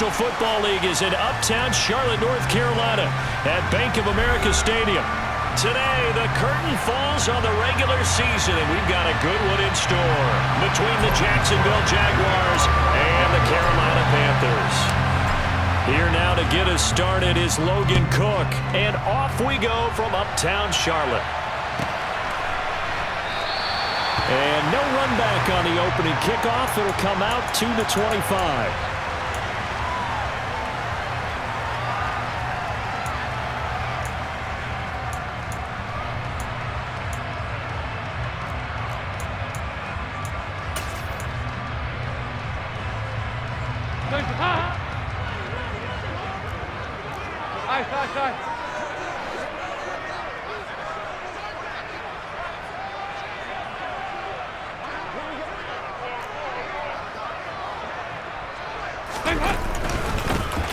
National Football League is in uptown Charlotte, North Carolina at Bank of America Stadium. Today, the curtain falls on the regular season, and we've got a good one in store between the Jacksonville Jaguars and the Carolina Panthers. Here now to get us started is Logan Cook, and off we go from uptown Charlotte. And no run back on the opening kickoff. It'll come out to the 25.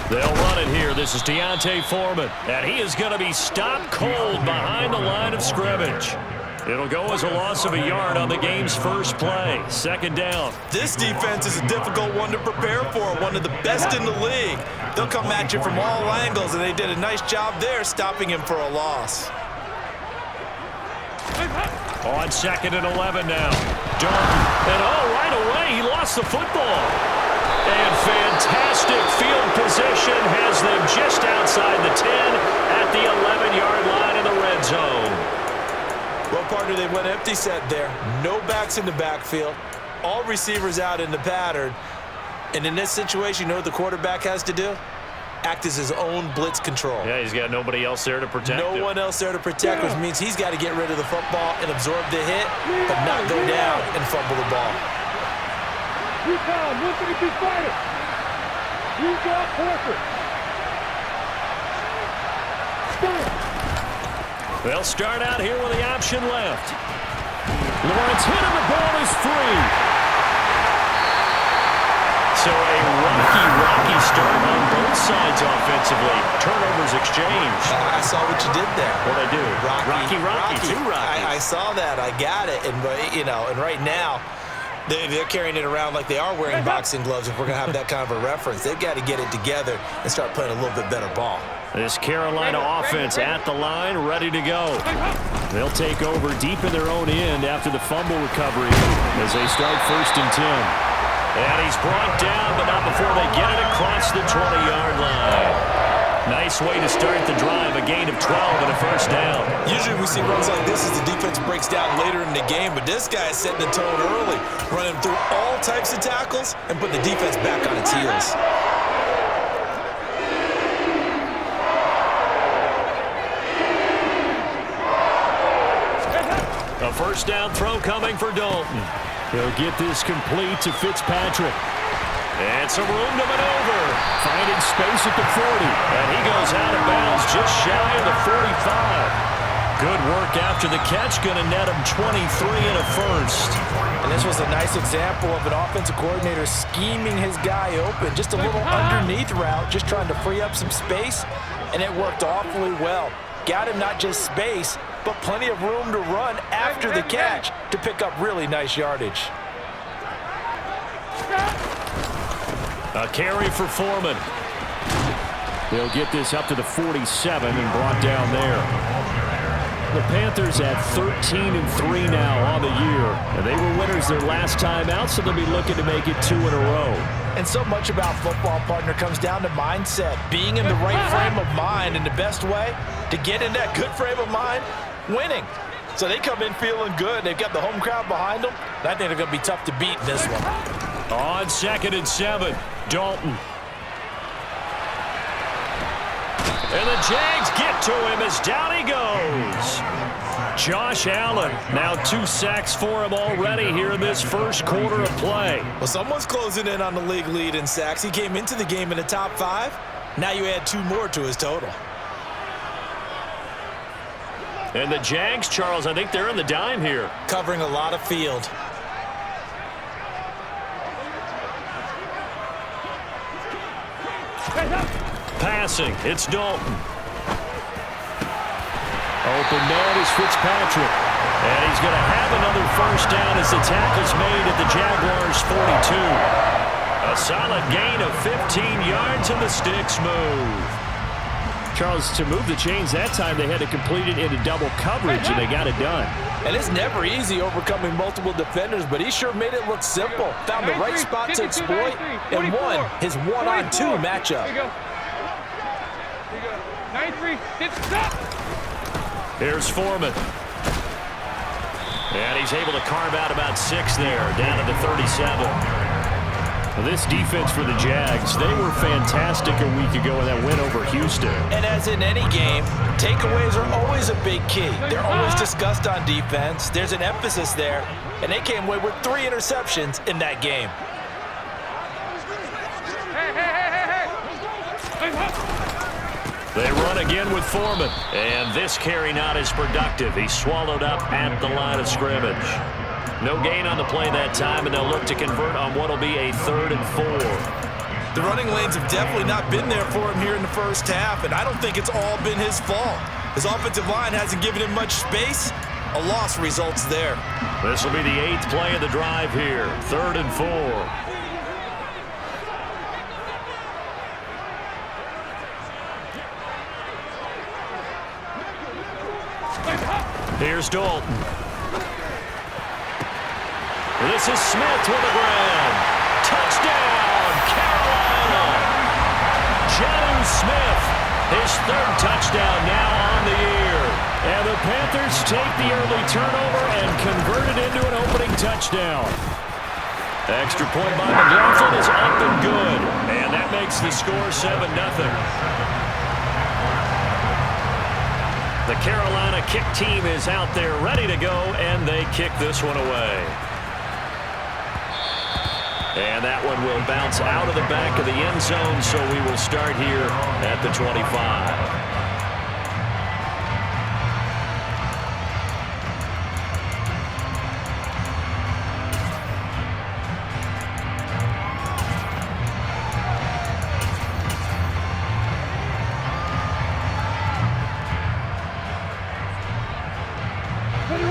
They'll run it here. This is Deontay Foreman, and he is going to be stopped cold behind the line of scrimmage. It'll go as a loss of a yard on the game's first play. Second down. This defense is a difficult one to prepare for, one of the best in the league. They'll come at you from all angles, and they did a nice job there stopping him for a loss. On 2nd and 11 now. Dalton, and right away he lost the football. And fantastic field position has them just outside the 10 at the 11-yard line in the red zone. Well, partner, they went empty set there. No backs in the backfield. All receivers out in the pattern. And in this situation, you know what the quarterback has to do? Act as his own blitz control. Yeah, he's got nobody else there to protect him. No one else there to protect, which means he's got to get rid of the football and absorb the hit, but not go down and fumble the ball. You come, look at it, be fighter. You got Horford. They'll start out here with the option left. Lawrence hit and the ball is free. So a rocky start on both sides offensively. Turnovers exchanged. I saw what you did there. What'd I do? Rocky. Two Rockies. I saw that. I got it. And, and right now, they're carrying it around like they are wearing boxing gloves. If we're going to have that kind of a reference, they've got to get it together and start playing a little bit better ball. This Carolina offense at the line, ready to go. They'll take over deep in their own end after the fumble recovery as they start 1st and 10. And he's brought down, but not before they get it across the 20-yard line. Nice way to start the drive, a gain of 12 and a first down. Usually we see runs like this as the defense breaks down later in the game, but this guy is setting the tone early, running through all types of tackles and putting the defense back on its heels. A first down throw coming for Dalton. He'll get this complete to Fitzpatrick. And some room to maneuver. Finding space at the 40. And he goes out of bounds just shy of the 45. Good work after the catch. Going to net him 23 and a first. And this was a nice example of an offensive coordinator scheming his guy open. Just a little underneath route, just trying to free up some space. And it worked awfully well. Got him not just space, but plenty of room to run after the catch to pick up really nice yardage. A carry for Foreman. They'll get this up to the 47 and brought down there. The Panthers at 13-3 now on the year. And they were winners their last time out, so they'll be looking to make it 2 in a row. And so much about football, partner, comes down to mindset. Being in the right frame of mind, and the best way to get in that good frame of mind, winning. So they come in feeling good. They've got the home crowd behind them. And I think they're going to be tough to beat in this one. On 2nd and 7, Dalton. And the Jags get to him as down he goes. Josh Allen, now 2 sacks for him already here in this first quarter of play. Well, someone's closing in on the league lead in sacks. He came into the game in the top 5. Now you add 2 more to his total. And the Jags, Charles, I think they're in the dime here. Covering a lot of field. Passing, it's Dalton. Open man is Fitzpatrick. And he's going to have another first down as the tackle's made at the Jaguars' 42. A solid gain of 15 yards, and the sticks move. Charles, to move the chains that time, they had to complete it into double coverage, and they got it done. And it's never easy overcoming multiple defenders, but he sure made it look simple. Found the right spot to exploit and won his one-on-two matchup. There you go. 93, stop. Here's Foreman. And he's able to carve out about 6 there, down to the 37. Well, this defense for the Jags, they were fantastic a week ago in that win over Houston. And as in any game, takeaways are always a big key. They're always discussed on defense. There's an emphasis there, and they came away with 3 interceptions in that game. They run again with Foreman, and this carry not as productive. He's swallowed up at the line of scrimmage. No gain on the play that time, and they'll look to convert on what will be a 3rd and 4. The running lanes have definitely not been there for him here in the first half, and I don't think it's all been his fault. His offensive line hasn't given him much space. A loss results there. This will be the 8th play of the drive here, 3rd and 4. Here's Dalton. This is Smith with the grab. Touchdown, Carolina. John Smith, his 3rd touchdown now on the year. And the Panthers take the early turnover and convert it into an opening touchdown. Extra point by McLaughlin is up and good. And that makes the score 7-0. The Carolina kick team is out there ready to go, and they kick this one away. And that one will bounce out of the back of the end zone, so we will start here at the 25.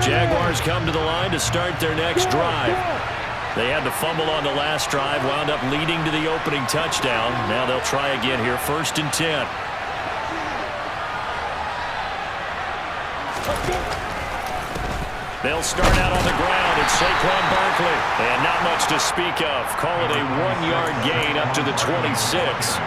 Jaguars come to the line to start their next drive. They had the fumble on the last drive, wound up leading to the opening touchdown. Now they'll try again here, 1st and 10. They'll start out on the ground. It's Saquon Barkley. And not much to speak of. Call it a 1-yard gain up to the 26.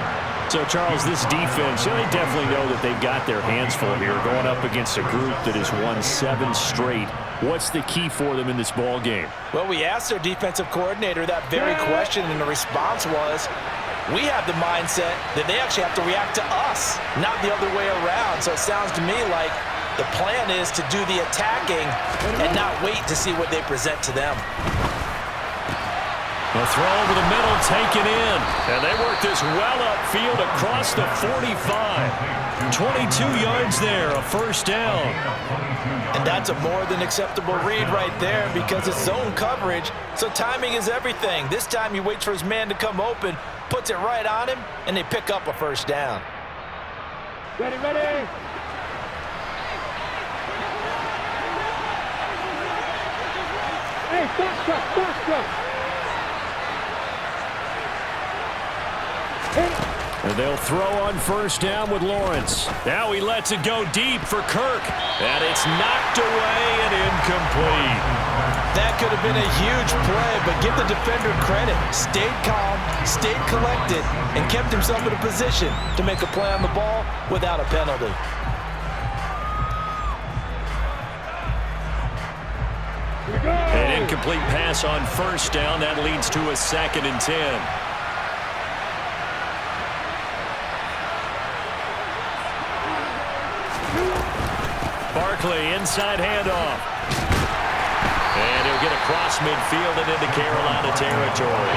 So, Charles, this defense, they definitely know that they've got their hands full here going up against a group that has won 7 straight. What's the key for them in this ball game? Well, we asked their defensive coordinator that very question, and the response was, we have the mindset that they actually have to react to us, not the other way around. So it sounds to me like the plan is to do the attacking and not wait to see what they present to them. A throw over the middle, taken in. And they work this well upfield across the 45. 22 yards there, a 1st down. And that's a more than acceptable read right there because it's zone coverage, so timing is everything. This time he waits for his man to come open, puts it right on him, and they pick up a 1st down. Ready, ready. Hey, stop. And they'll throw on 1st down with Lawrence. Now he lets it go deep for Kirk. And it's knocked away and incomplete. That could have been a huge play, but give the defender credit. Stayed calm, stayed collected, and kept himself in a position to make a play on the ball without a penalty. An incomplete pass on 1st down. That leads to a 2nd and 10. Barkley, inside handoff. And he'll get across midfield and into Carolina territory.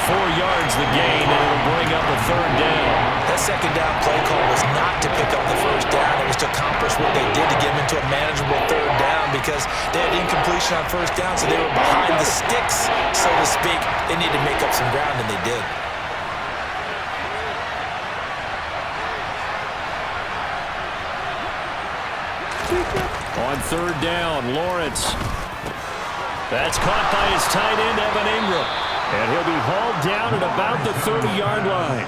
4 yards the gain, and it'll bring up a 3rd down. That 2nd down play call was not to pick up the 1st down. It was to accomplish what they did to get them into a manageable 3rd down because they had incompletion on 1st down, so they were behind the sticks, so to speak. They needed to make up some ground, and they did. On 3rd down, Lawrence. That's caught by his tight end, Evan Ingram. And he'll be hauled down at about the 30-yard line.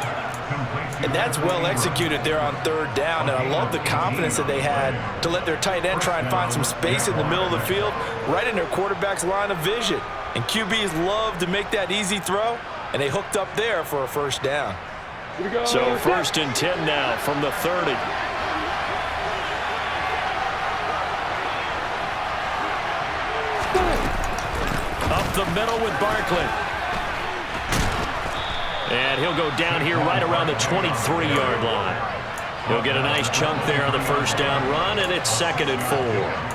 And that's well executed there on third down, and I love the confidence that they had to let their tight end try and find some space in the middle of the field, right in their quarterback's line of vision. And QBs love to make that easy throw, and they hooked up there for a first down. So 1st and 10 now from the 30. Up the middle with Barkley. And he'll go down here right around the 23-yard line. He'll get a nice chunk there on the first down run, and it's 2nd and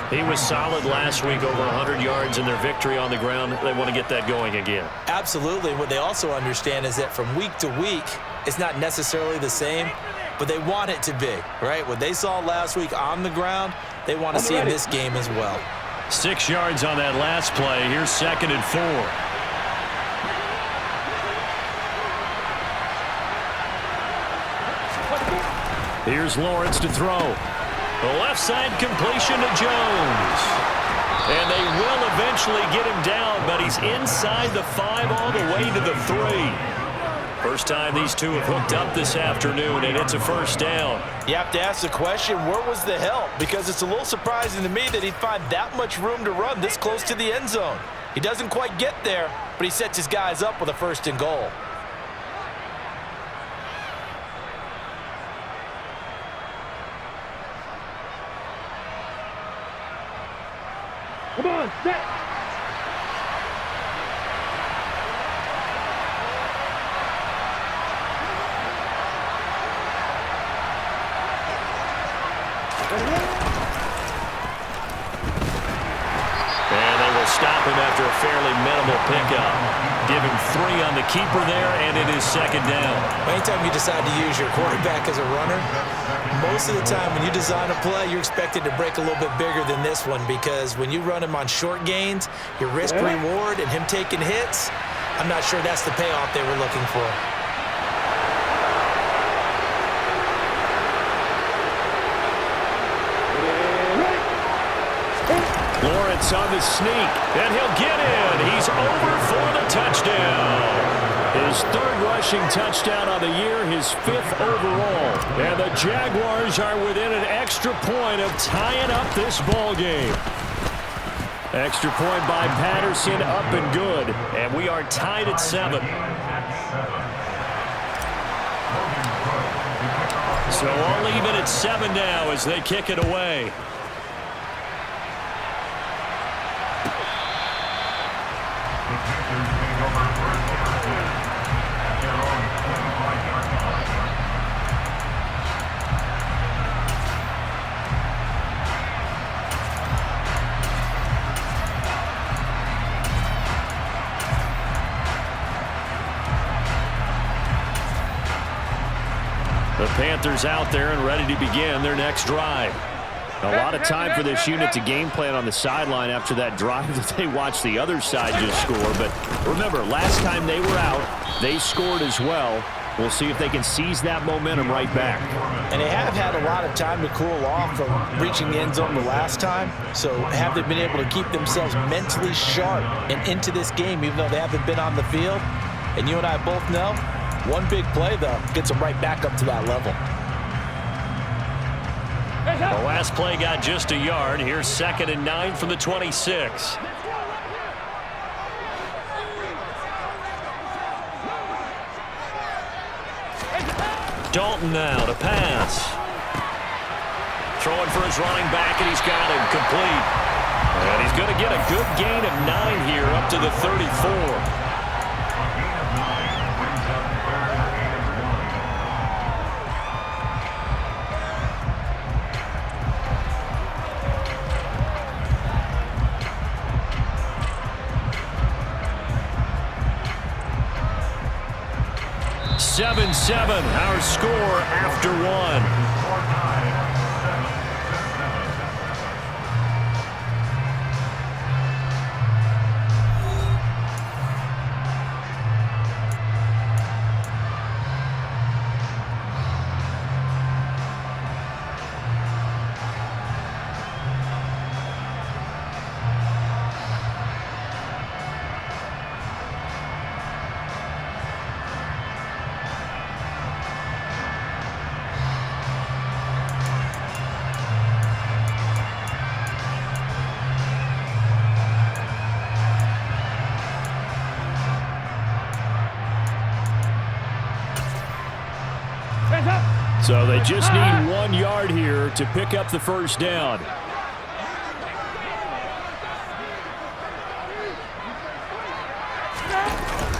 4. He was solid last week, over 100 yards in their victory on the ground. They want to get that going again. Absolutely. What they also understand is that from week to week, it's not necessarily the same, but they want it to be, right? What they saw last week on the ground, they want to see in this game as well. 6 yards on that last play. Here's 2nd and 4. Here's Lawrence to throw. The left side completion to Jones. And they will eventually get him down, but he's inside the 5 all the way to the 3. First time these two have hooked up this afternoon, and it's a first down. You have to ask the question, where was the help? Because it's a little surprising to me that he'd find that much room to run this close to the end zone. He doesn't quite get there, but he sets his guys up with a 1st and goal. Come on, set. And they will stop him after a fairly minimal pickup. Give him 3 on the keeper there, and it is 2nd down. Anytime you decide to use your quarterback as a runner, most of the time when you design a play, you're expected to break a little bit bigger than this one, because when you run him on short gains, your risk-reward and him taking hits, I'm not sure that's the payoff they were looking for. Lawrence on the sneak, and he'll get in. He's over for the touchdown. His 3rd rushing touchdown on the year, his 5th overall. And the Jaguars are within an extra point of tying up this ball game. Extra point by Patterson, up and good. And we are tied at 7. So all even at 7 now as they kick it away. The Panthers out there and ready to begin their next drive. A lot of time for this unit to game plan on the sideline after that drive that they watched the other side just score. But remember, last time they were out, they scored as well. We'll see if they can seize that momentum right back. And they have had a lot of time to cool off from reaching the end zone the last time. So have they been able to keep themselves mentally sharp and into this game, even though they haven't been on the field? And you and I both know, one big play, though, gets them right back up to that level. The last play got just a yard. Here's 2nd and 9 from the 26. Dalton now to pass. Throwing for his running back, and he's got him complete. And he's going to get a good gain of 9 here up to the 34. Seven, our score after 1. So they just need 1 yard here to pick up the first down.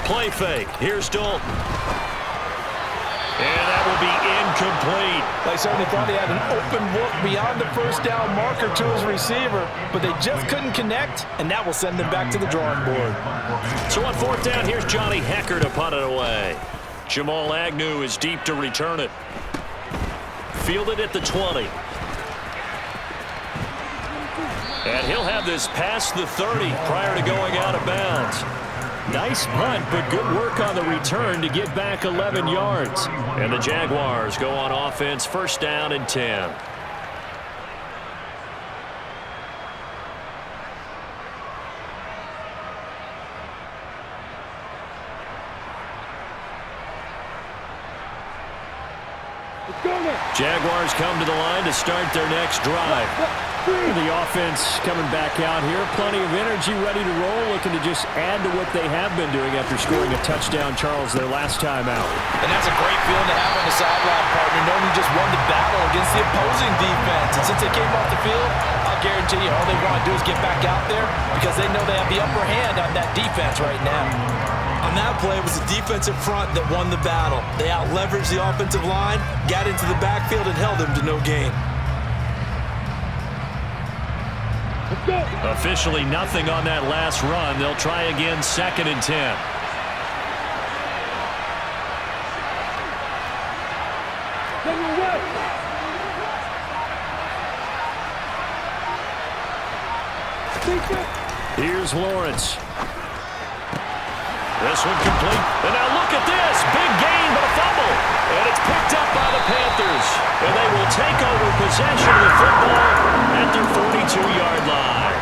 Play fake. Here's Dalton. And that will be incomplete. They certainly thought he had an open look beyond the first down marker to his receiver, but they just couldn't connect, and that will send them back to the drawing board. So on 4th down, here's Johnny Hecker to punt it away. Jamal Agnew is deep to return it. Fielded at the 20. And he'll have this past the 30 prior to going out of bounds. Nice punt, but good work on the return to get back 11 yards. And the Jaguars go on offense, 1st down and 10. Jaguars come to the line to start their next drive. The offense coming back out here. Plenty of energy, ready to roll, looking to just add to what they have been doing after scoring a touchdown, Charles, their last time out. And that's a great feeling to have on the sideline, partner, knowing you just won the battle against the opposing defense. And since they came off the field, I'll guarantee you all they want to do is get back out there because they know they have the upper hand on that defense right now. On that play, it was the defensive front that won the battle. They out-leveraged the offensive line, got into the backfield, and held them to no gain. Officially nothing on that last run. They'll try again, 2nd and 10. Here's Lawrence. This one complete. And now look at this. Big gain, but a fumble. And it's picked up by the Panthers. And they will take over possession of the football at their 42-yard line.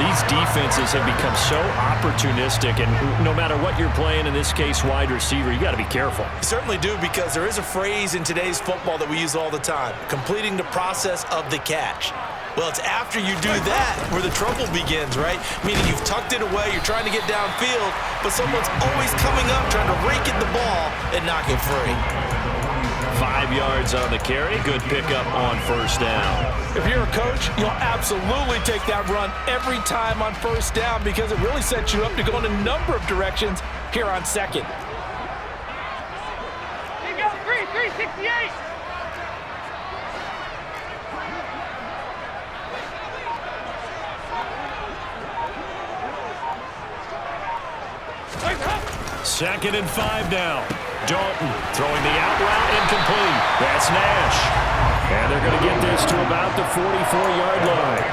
These defenses have become so opportunistic, and no matter what you're playing, in this case wide receiver, you got to be careful. You certainly do, because there is a phrase in today's football that we use all the time: completing the process of the catch. Well, it's after you do that where the trouble begins, right? Meaning you've tucked it away, you're trying to get downfield, but someone's always coming up trying to rake at the ball and knock it free. 5 yards on the carry. Good pickup on 1st down. If you're a coach, you'll absolutely take that run every time on 1st down because it really sets you up to go in a number of directions here on 2nd. Here you go, 368. Second and 5 now. Dalton throwing the out route, incomplete. That's Nash. And they're going to get this to about the 44-yard line.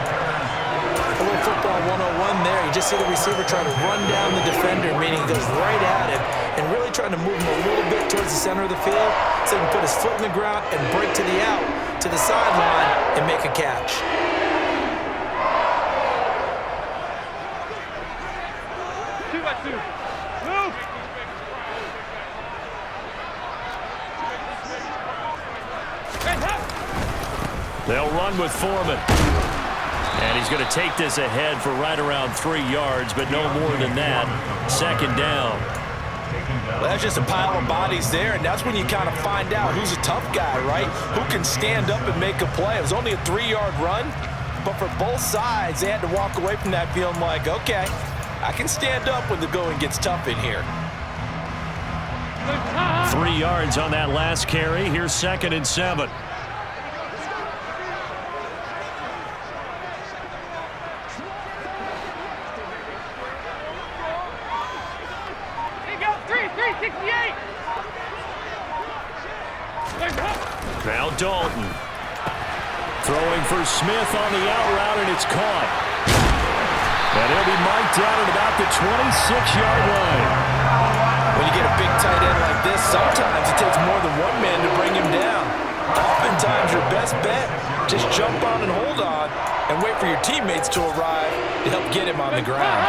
A little football 101 there. You just see the receiver trying to run down the defender, meaning he goes right at him and really trying to move him a little bit towards the center of the field so he can put his foot in the ground and break to the out, to the sideline, and make a catch. They'll run with Foreman. And he's going to take this ahead for right around 3 yards, but no more than that. 2nd down. Well, that's just a pile of bodies there, and that's when you kind of find out who's a tough guy, right? Who can stand up and make a play. It was only a 3-yard run, but for both sides, they had to walk away from that feeling like, okay, I can stand up when the going gets tough in here. 3 yards on that last carry. Here's 2nd and 7. Now Dalton. Throwing for Smith on the out route, and it's caught. And he'll be marked down at about the 26-yard line. When you get a big tight end like this, sometimes it takes more than one man to bring him down. Oftentimes, your best bet, just jump on and hold on and wait for your teammates to arrive to help get him on the ground.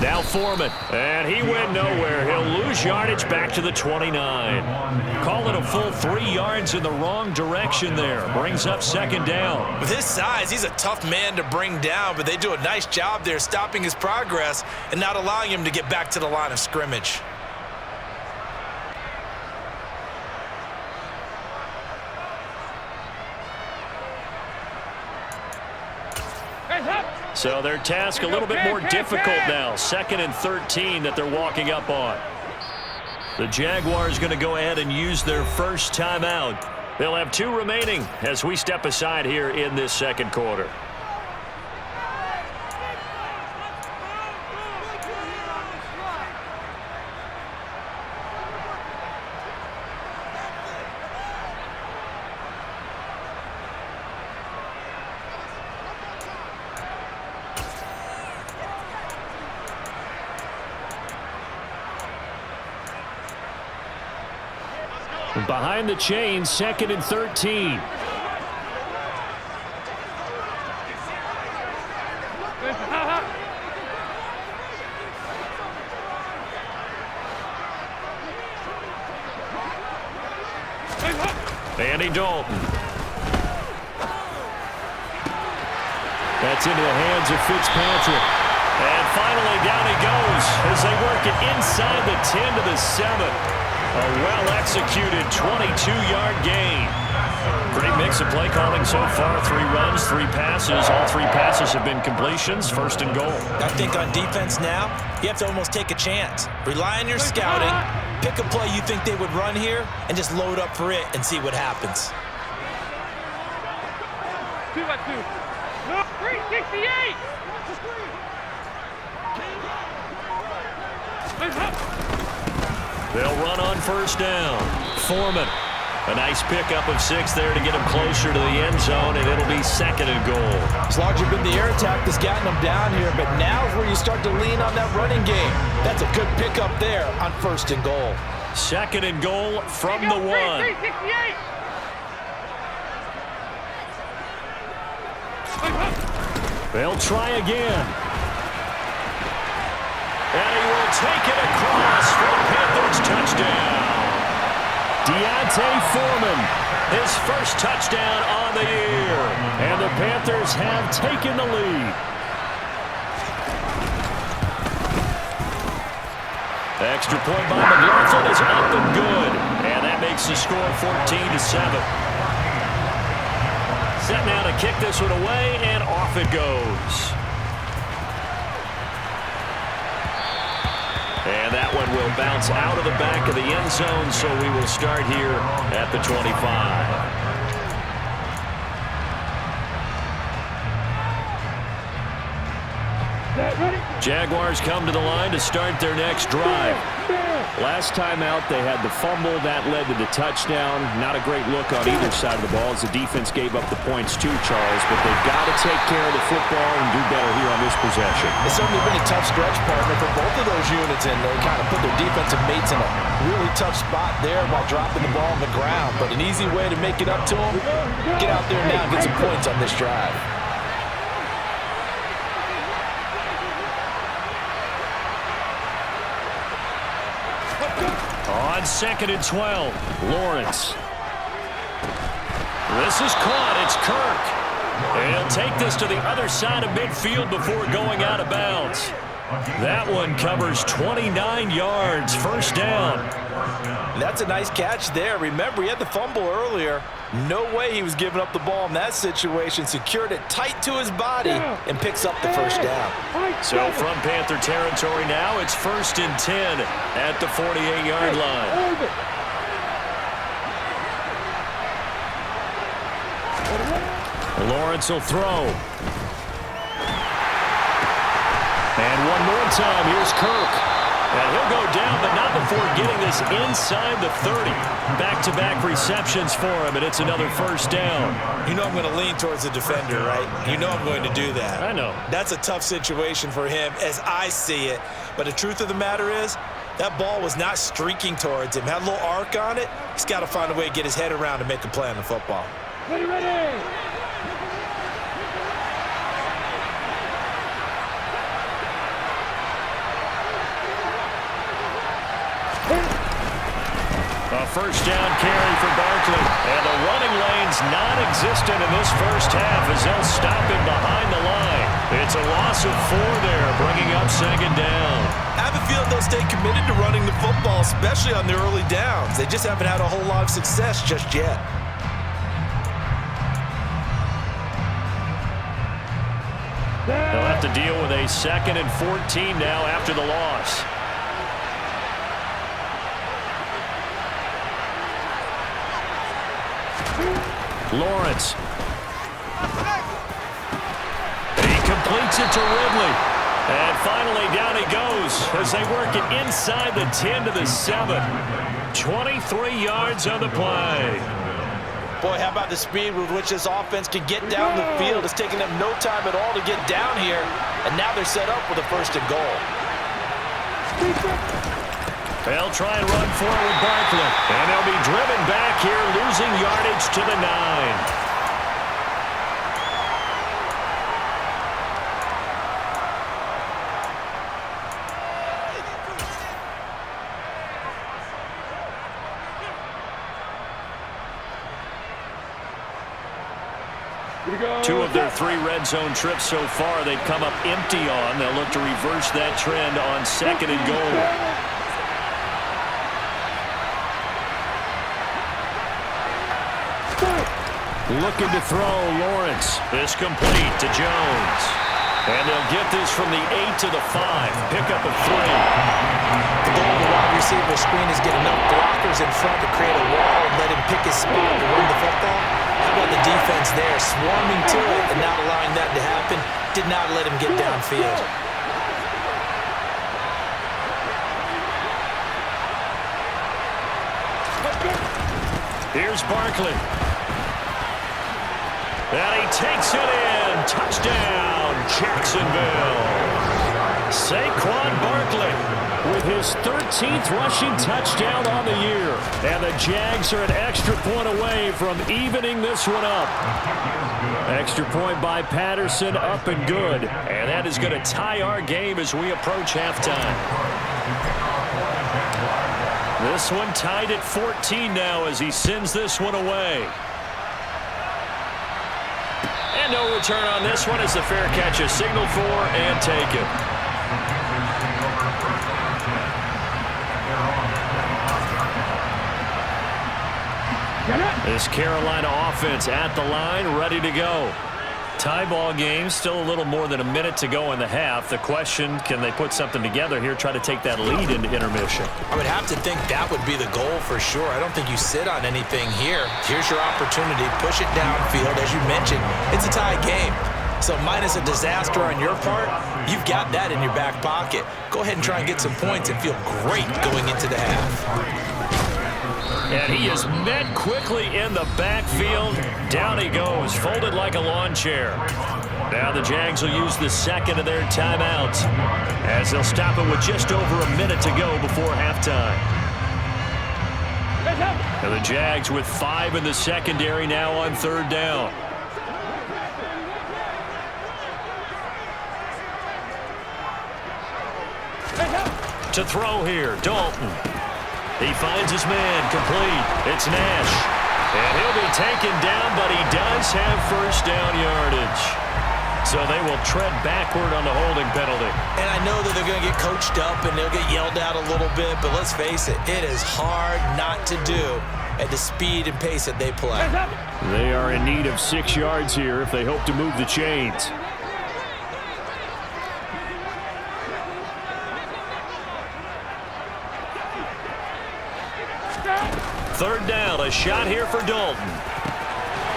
Now Foreman. And he went nowhere. He'll lose yardage back to the 29. Call it a full 3 yards in the wrong direction there. Brings up second down. With his size, he's a tough man to bring down, but they do a nice job there stopping his progress and not allowing him to get back to the line of scrimmage. So their task a little bit more difficult now. 2nd and 13 that they're walking up on. The Jaguars going to go ahead and use their first timeout. They'll have 2 remaining as we step aside here in this second quarter. Behind the chains, 2nd and 13. Andy Dalton. That's into the hands of Fitzpatrick. And finally down he goes as they work it inside the 10 to the 7. A well-executed 22-yard gain. Great mix of play calling so far. 3 runs, 3 passes. All 3 passes have been completions. 1st and goal. I think on defense now, you have to almost take a chance. Rely on your scouting. Pick a play you think they would run here and just load up for it and see what happens. 2-2. No, 368. They'll run on 1st down. Foreman. A nice pickup of 6 there to get him closer to the end zone, and it'll be 2nd and goal. It's largely been the air attack that's gotten them down here, but now is where you start to lean on that running game. That's a good pickup there on 1st and goal. 2nd and goal from the 1. 368. They'll try again. And he will take it across for the Panthers touchdown. Deontay Foreman, his first touchdown on the year. And the Panthers have taken the lead. Extra point by McLaughlin is up and good. And that makes the score 14-7. Set now to kick this one away, and off it goes. And that one will bounce out of the back of the end zone, so we will start here at the 25. Jaguars come to the line to start their next drive. Last time out, they had the fumble. That led to the touchdown. Not a great look on either side of the ball as the defense gave up the points too, Charles. But they've got to take care of the football and do better here on this possession. It's certainly been a tough stretch, partner, for both of those units, and they kind of put their defensive mates in a really tough spot there by dropping the ball on the ground. But an easy way to make it up to them, get out there now and get some points on this drive. On 2nd and 12, Lawrence. This is caught. It's Kirk. And he'll take this to the other side of midfield before going out of bounds. That one covers 29 yards. 1st down. That's a nice catch there. Remember, he had the fumble earlier. No way he was giving up the ball in that situation. Secured it tight to his body and picks up the 1st down. So from Panther territory now, it's 1st and 10 at the 48-yard line. Lawrence will throw. And one more time, here's Kirk. And he'll go down, but not before getting this inside the 30. Back-to-back receptions for him, and it's another 1st down. You know I'm going to lean towards the defender, right? You know I'm going to do that. I know. That's a tough situation for him as I see it. But the truth of the matter is, that ball was not streaking towards him. Had a little arc on it. He's got to find a way to get his head around and make a play on the football. Ready. first down carry for Barkley. And the running lane's non-existent in this first half as they'll stop him behind the line. It's a loss of 4 there, bringing up second down. I have a feeling they'll stay committed to running the football, especially on their early downs. They just haven't had a whole lot of success just yet. They'll have to deal with a 2nd and 14 now after the loss. Lawrence. He completes it to Ridley. And finally down he goes as they work it inside the 10 to the 7. 23 yards on the play. Boy, how about the speed with which this offense can get down the field? It's taking them no time at all to get down here. And now they're set up with a 1st and goal. They'll try and run forward Barkley. And they'll be driven back here, losing yardage to the 9. Two of their 3 red zone trips so far they've come up empty on. They'll look to reverse that trend on 2nd and goal. Looking to throw, Lawrence. This complete to Jones. And they'll get this from the 8 to the 5. Pick up a 3. The goal of the wide receiver screen is get enough blockers in front to create a wall and let him pick his spot to run the football. How about the defense there, swarming to it and not allowing that to happen? Did not let him get downfield. Here's Barkley. And he takes it in. Touchdown, Jacksonville. Saquon Barkley with his 13th rushing touchdown on the year. And the Jags are an extra point away from evening this one up. Extra point by Patterson, up and good. And that is going to tie our game as we approach halftime. This one tied at 14 now as he sends this one away. And no return on this one as the fair catch is signaled for and taken. This Carolina offense at the line, ready to go. Tie ball game, still a little more than a minute to go in the half. The question, can they put something together here, try to take that lead into intermission? I would have to think that would be the goal for sure. I don't think you sit on anything here. Here's your opportunity. Push it downfield. As you mentioned, it's a tie game. So minus a disaster on your part, you've got that in your back pocket. Go ahead and try and get some points and feel great going into the half. And he is met quickly in the backfield. Down he goes, folded like a lawn chair. Now the Jags will use the 2nd of their timeouts as they'll stop it with just over a minute to go before halftime. And the Jags with 5 in the secondary now on 3rd down. To throw here, Dalton. He finds his man, complete. It's Nash. And he'll be taken down, but he does have 1st down yardage. So they will tread backward on the holding penalty. And I know that they're going to get coached up and they'll get yelled at a little bit, but let's face it, it is hard not to do at the speed and pace that they play. They are in need of 6 yards here if they hope to move the chains. 3rd down, a shot here for Dalton.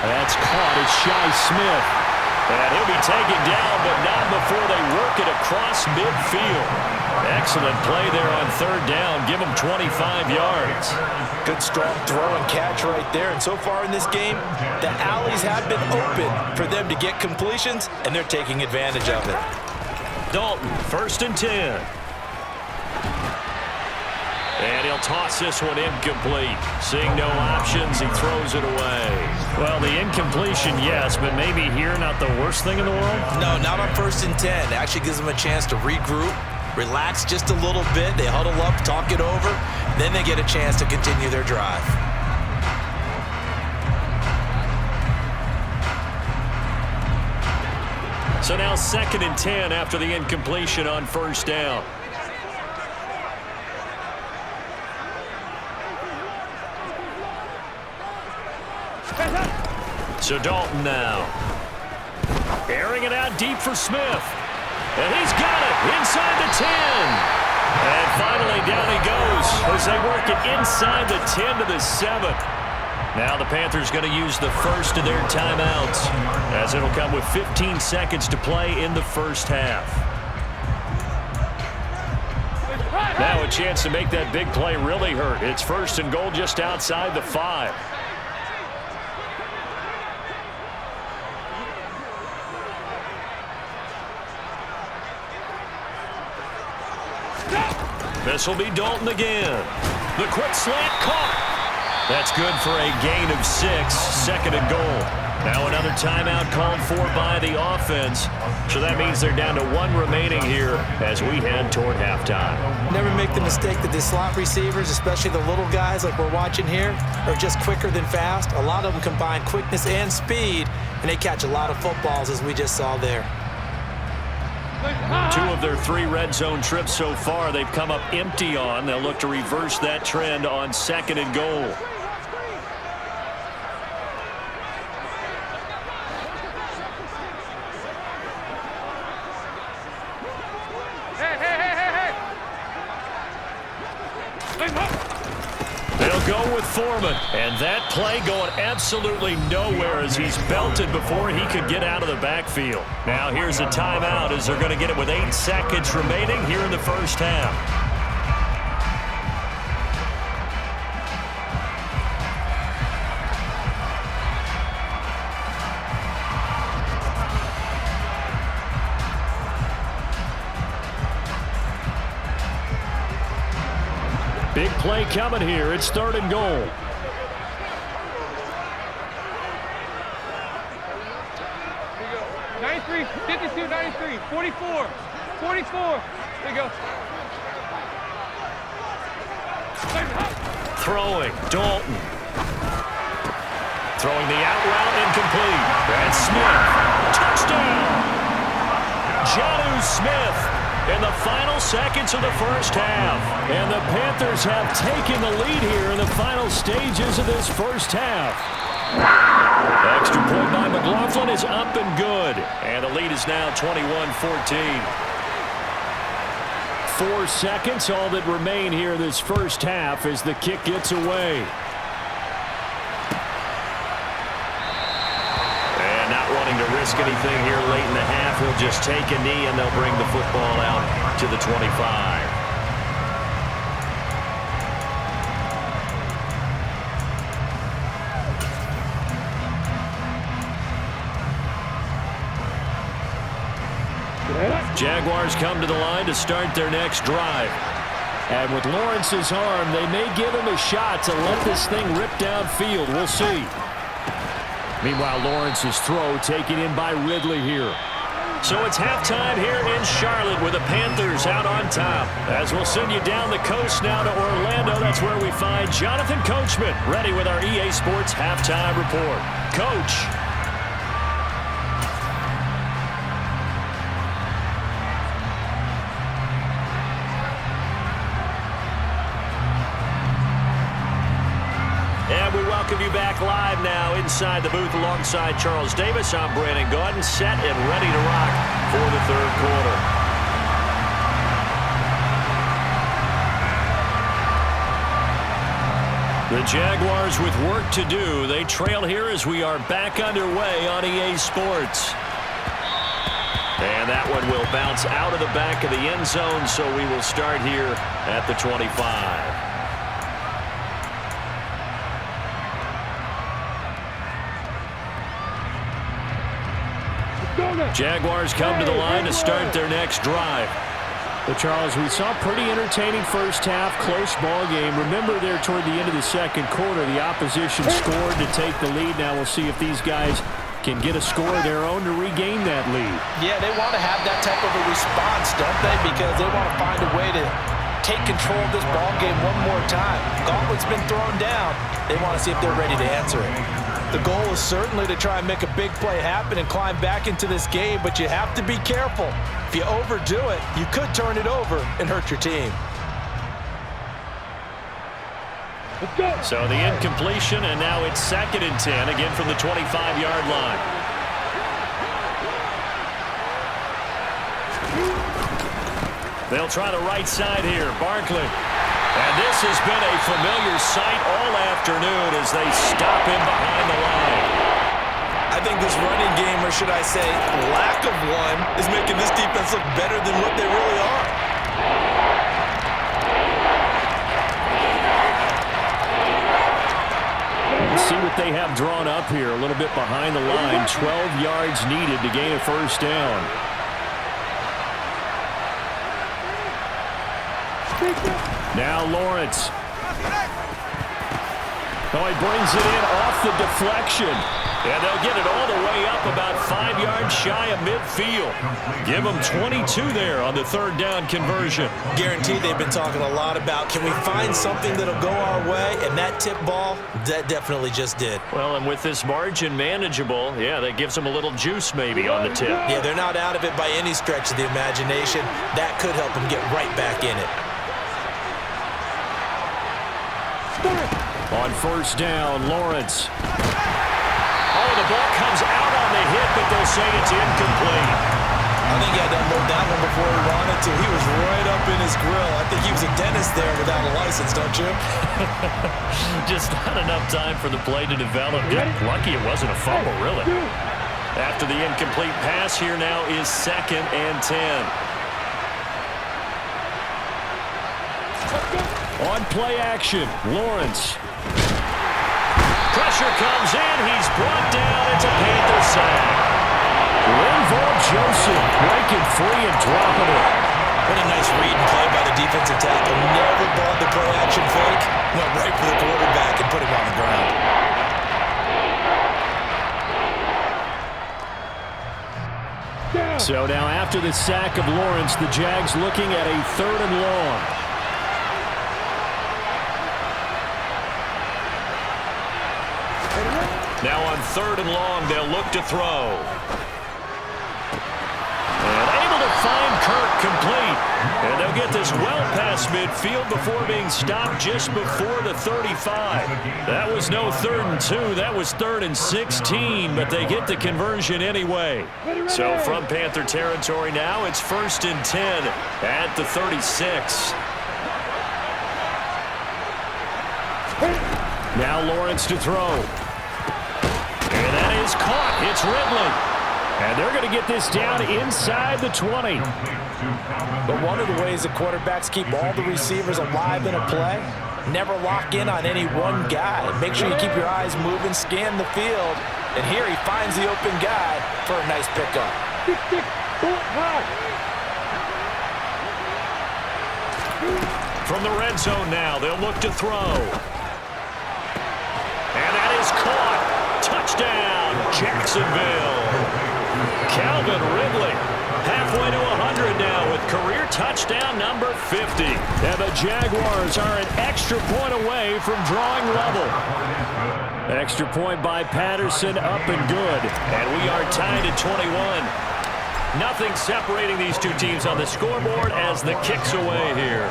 That's caught. It's Shi Smith. And he'll be taken down, but not before they work it across midfield. Excellent play there on 3rd down. Give him 25 yards. Good strong throw and catch right there. And so far in this game, the alleys have been open for them to get completions, and they're taking advantage of it. Dalton, 1st and 10. And he'll toss this one incomplete. Seeing no options, he throws it away. Well, the incompletion, yes, but maybe here not the worst thing in the world? No, not on 1st and 10. It actually gives them a chance to regroup, relax just a little bit. They huddle up, talk it over. Then they get a chance to continue their drive. So now 2nd and 10 after the incompletion on first down. So Dalton now. Airing it out deep for Smith. And he's got it inside the 10. And finally down he goes as they work it inside the 10 to the 7. Now the Panthers going to use the first of their timeouts as it'll come with 15 seconds to play in the first half. Now a chance to make that big play really hurt. It's 1st and goal just outside the 5. This will be Dalton again. The quick slant caught. That's good for a gain of 6, 2nd and goal. Now another timeout called for by the offense. So that means they're down to 1 remaining here as we head toward halftime. Never make the mistake that the slot receivers, especially the little guys like we're watching here, are just quicker than fast. A lot of them combine quickness and speed, and they catch a lot of footballs as we just saw there. 2 of their 3 red zone trips so far they've come up empty on. They'll look to reverse that trend on 2nd and goal. They'll go with Foreman, and that play going absolutely nowhere as he's belted before he could get out of the backfield. Now here's a timeout as they're going to get it with 8 seconds remaining here in the first half. Big play coming here. It's 3rd and goal. Here you go. 93, 52, 93, 44, 44. There you go. Throwing, Dalton. Throwing the out route incomplete. That's Smith. Touchdown! Jonnu Smith in the final seconds of the first half. And the Panthers have taken the lead here in the final stages of this first half. Extra point by McLaughlin is up and good. And the lead is now 21-14. 4 seconds, all that remain here in this first half as the kick gets away. And not wanting to risk anything here late in the half, he'll just take a knee and they'll bring the football out to the 25. Jaguars come to the line to start their next drive. And with Lawrence's arm, they may give him a shot to let this thing rip downfield. We'll see. Meanwhile, Lawrence's throw taken in by Ridley here. So it's halftime here in Charlotte with the Panthers out on top. As we'll send you down the coast now to Orlando, that's where we find Jonathan Coachman ready with our EA Sports halftime report. Coach. And we welcome you back live now inside the booth alongside Charles Davis. I'm Brandon Gaudin, set and ready to rock for the third quarter. The Jaguars with work to do. They trail here as we are back underway on EA Sports. And that one will bounce out of the back of the end zone, so we will start here at the 25. Jaguars come to the line to start their next drive. Well, Charles, we saw pretty entertaining first half, close ball game. Remember there toward the end of the second quarter, the opposition scored to take the lead. Now we'll see if these guys can get a score of their own to regain that lead. Yeah, they want to have that type of a response, don't they? Because they want to find a way to take control of this ball game one more time. Gauntlet's been thrown down. They want to see if they're ready to answer it. The goal is certainly to try and make a big play happen and climb back into this game, but you have to be careful. If you overdo it, you could turn it over and hurt your team. So the incompletion, and now it's 2nd and 10, again from the 25-yard line. They'll try the right side here. Barkley. And this has been a familiar sight all afternoon as they stop him behind the line. I think this running game, or should I say lack of one, is making this defense look better than what they really are. Let's see what they have drawn up here. A little bit behind the line. 12 yards needed to gain a first down. Now Lawrence. Oh, he brings it in off the deflection. And they'll get it all the way up about 5 yards shy of midfield. Give them 22 there on the 3rd down conversion. Guaranteed they've been talking a lot about, can we find something that'll go our way? And that tip ball, that definitely just did. Well, and with this margin manageable, yeah, that gives them a little juice maybe on the tip. Yeah, they're not out of it by any stretch of the imagination. That could help them get right back in it. On 1st down, Lawrence. Oh, the ball comes out on the hit, but they'll say it's incomplete. I think he had to unload that one before he wanted to. He was right up in his grill. I think he was a dentist there without a license, don't you? Just not enough time for the play to develop. Lucky it wasn't a fumble, really. After the incomplete pass, here now is 2nd and 10. On play action, Lawrence. Pressure comes in. He's brought down. It's a Panther sack. Linval Joseph breaking free and dropping it. What a nice read and play by the defensive tackle. Never bought the play action fake. Went right for the quarterback and put him on the ground. So now after the sack of Lawrence, the Jags looking at a 3rd and long. Now on 3rd and long, they'll look to throw. And able to find Kirk complete. And they'll get this well past midfield before being stopped just before the 35. That was no 3rd and 2. That was 3rd and 16, but they get the conversion anyway. So from Panther territory now, it's 1st and 10 at the 36. Now Lawrence to throw. And that is caught. It's Ridley. And they're going to get this down inside the 20. But one of the ways the quarterbacks keep all the receivers alive in a play, never lock in on any one guy. Make sure you keep your eyes moving, scan the field. And here he finds the open guy for a nice pickup. From the red zone now, they'll look to throw. And that is caught. Touchdown, Jacksonville. Calvin Ridley, halfway to 100 now with career touchdown number 50. And the Jaguars are an extra point away from drawing level. Extra point by Patterson, up and good. And we are tied at 21. Nothing separating these two teams on the scoreboard as the kick's away here.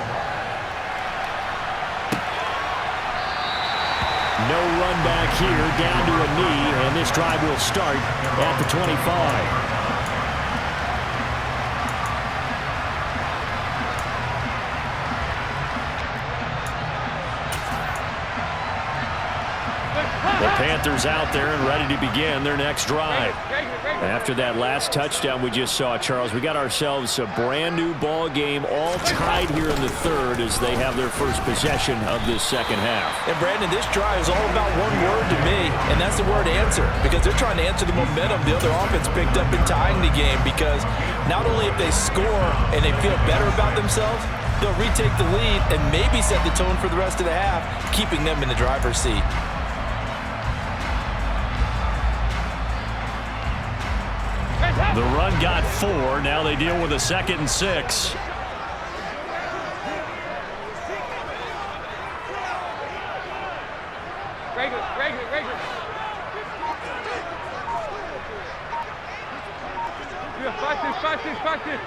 No run back here, down to a knee, and this drive will start at the 25. The Panthers out there and ready to begin their next drive. After that last touchdown we just saw, Charles, we got ourselves a brand new ball game, all tied here in the 3rd as they have their first possession of this 2nd half. And Brandon, this drive is all about one word to me, and that's the word answer, because they're trying to answer the momentum the other offense picked up in tying the game, because not only if they score and they feel better about themselves, they'll retake the lead and maybe set the tone for the rest of the half, keeping them in the driver's seat. The run got 4. Now they deal with a 2nd and 6. Regular. Yeah, 5-6.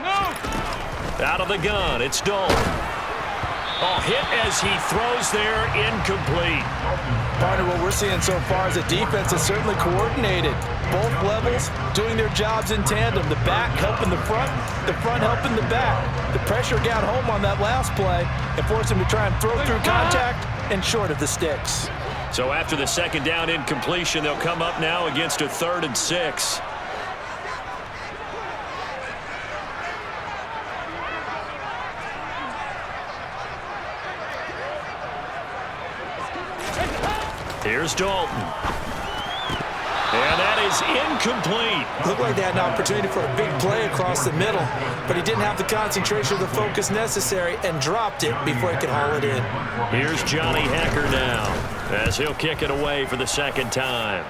No! Out of the gun, it's Dalton. Oh, hit as he throws there, incomplete. Partner, what we're seeing so far is the defense is certainly coordinated. Both levels doing their jobs in tandem. The back helping the front helping the back. The pressure got home on that last play and forced him to try and throw through contact and short of the sticks. So after the 2nd down incompletion, they'll come up now against a 3rd and 6. Here's Dalton. And that is incomplete. Looked like they had an opportunity for a big play across the middle, but he didn't have the concentration or the focus necessary and dropped it before he could haul it in. Here's Johnny Hecker now as he'll kick it away for the 2nd time.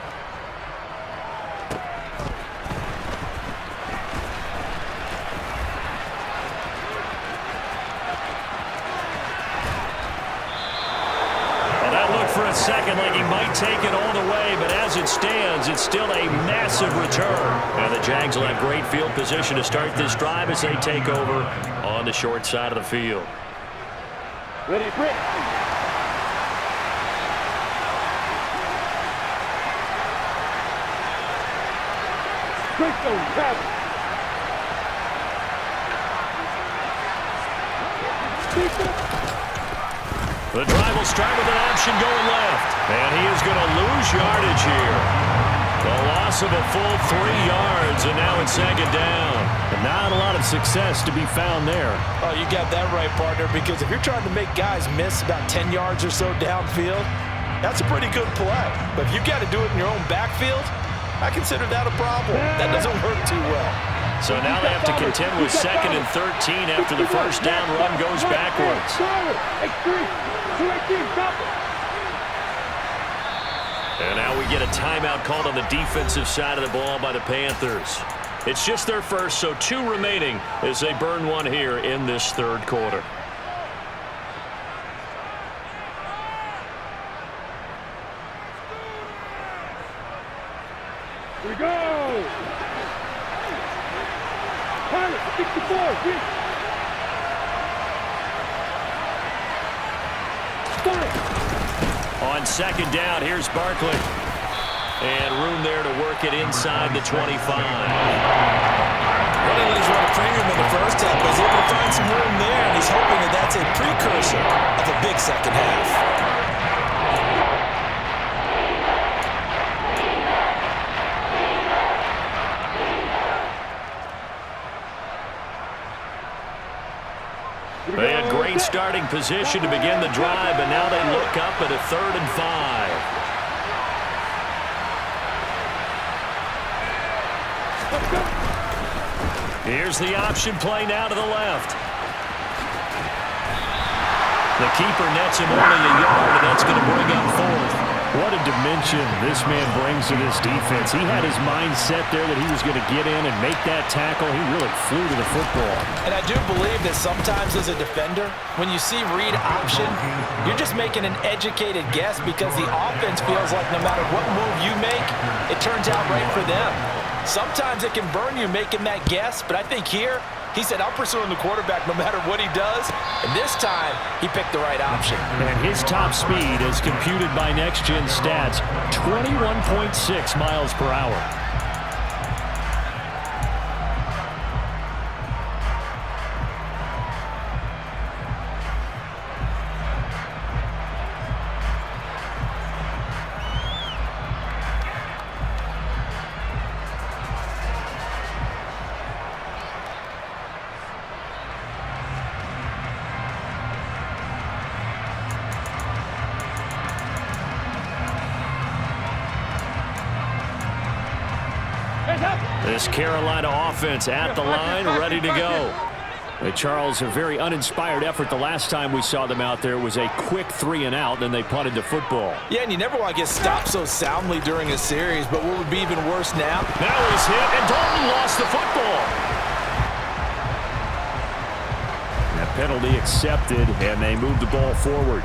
For a second like he might take it all the way, but as it stands, it's still a massive return. And the Jags will have great field position to start this drive as they take over on the short side of the field. Ready, Britt. Quick zone, travel. The drive will start with an option going left. And he is going to lose yardage here. The loss of a full 3 yards, and now it's 2nd down. And not a lot of success to be found there. Oh, you got that right, partner, because if you're trying to make guys miss about 10 yards or so downfield, that's a pretty good play. But if you've got to do it in your own backfield, I consider that a problem. That doesn't work too well. So now they have to contend with 2nd and 13 after the 1st down run goes backwards. And now we get a timeout called on the defensive side of the ball by the Panthers. It's just their first, so 2 remaining as they burn 1 here in this 3rd quarter. Here we go! Pilot, 64, On 2nd down, here's Barkley. And room there to work it inside the 25. Running run a premium in the first half, but he's able to find some room there, and he's hoping that that's a precursor of a big 2nd half. They had great starting position to begin the drive, and now they look up at a 3rd and 5. Here's the option play now to the left. The keeper nets him only a yard, and that's going to bring up 4th. What a dimension this man brings to this defense. He had his mind set there that he was going to get in and make that tackle. He really flew to the football. And I do believe that sometimes as a defender, when you see read option, you're just making an educated guess because the offense feels like no matter what move you make, it turns out right for them. Sometimes it can burn you making that guess, but I think here, he said, I'm pursuing the quarterback no matter what he does. And this time, he picked the right option. And his top speed, as computed by Next Gen Stats, 21.6 miles per hour. This Carolina offense at the line, ready to go. Charles, a very uninspired effort the last time we saw them out there was a quick 3-and-out, then they punted the football. Yeah, and you never want to get stopped so soundly during a series, but what would be even worse now? Now he's hit, and Dalton lost the football. That penalty accepted, and they move the ball forward.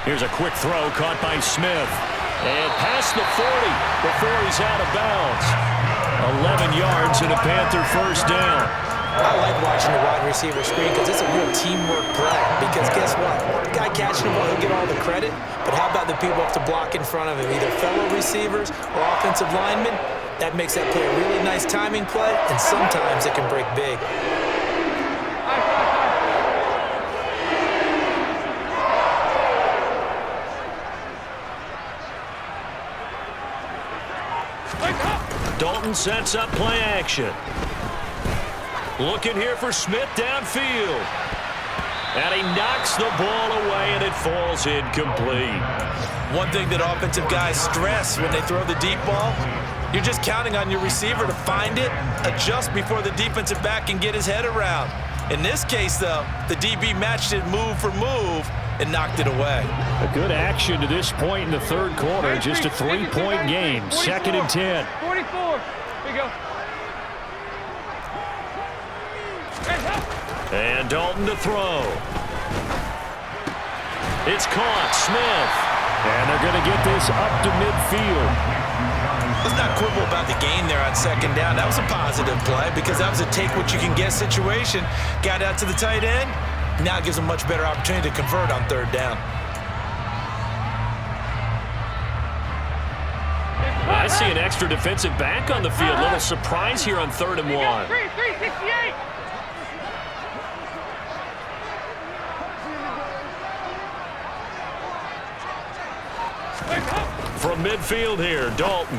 Here's a quick throw caught by Smith. And past the 40 before he's out of bounds. 11 yards and a Panther first down. I like watching the wide receiver screen because it's a real teamwork play. Because guess what? The guy catching the ball, he'll get all the credit. But how about the people have to block in front of him, either fellow receivers or offensive linemen? That makes that play a really nice timing play, and sometimes it can break big. Dalton sets up play action. Looking here for Smith downfield. And he knocks the ball away, and it falls incomplete. One thing that offensive guys stress when they throw the deep ball, you're just counting on your receiver to find it, adjust before the defensive back can get his head around. In this case, though, the DB matched it move for move and knocked it away. A good action to this point in the third quarter. Just a 3-point game. 2nd and 10. 44. Here you go. And Dalton to throw. It's caught. Smith. And they're going to get this up to midfield. Let's not quibble about the gain there on 2nd down. That was a positive play because that was a take-what-you-can-get situation. Got out to the tight end. Now it gives them a much better opportunity to convert on 3rd down. I see an extra defensive back on the field. Little surprise here on 3rd and 1. 368. From midfield here, Dalton.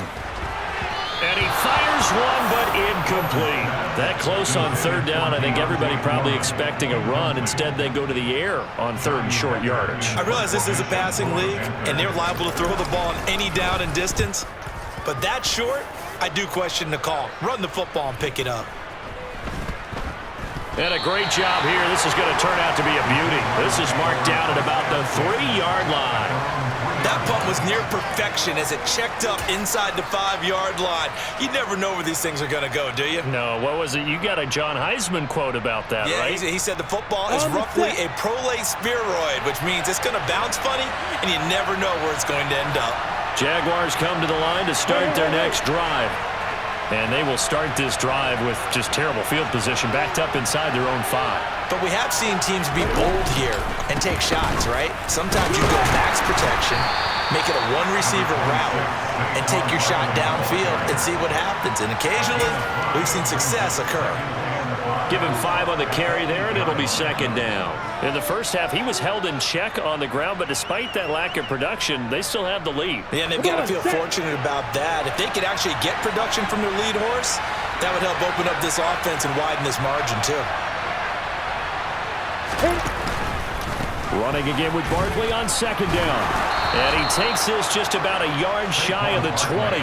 And he fires one, but incomplete. That close on 3rd down. I think everybody probably expecting a run. Instead, they go to the air on 3rd and short yardage. I realize this is a passing league, and they're liable to throw the ball on any down and distance. But that short, I do question the call. Run the football and pick it up. And a great job here. This is going to turn out to be a beauty. This is marked down at about the 3-yard line. That punt was near perfection as it checked up inside the 5-yard line. You never know where these things are going to go, do you? No, what was it? You got a John Heisman quote about that, yeah, right? He said the football is roughly a prolate spheroid, which means it's going to bounce funny, and you never know where it's going to end up. Jaguars come to the line to start their next drive. And they will start this drive with just terrible field position, backed up inside their own 5. But we have seen teams be bold here and take shots, right? Sometimes you go max protection, make it a one-receiver route, and take your shot downfield and see what happens. And occasionally, we've seen success occur. Give him 5 on the carry there, and it'll be 2nd down. In the first half, he was held in check on the ground, but despite that lack of production, they still have the lead. Yeah, and they've got to feel fortunate about that. If they could actually get production from their lead horse, that would help open up this offense and widen this margin, too. Running again with Barkley on 2nd down. And he takes this just about a yard shy of the 20.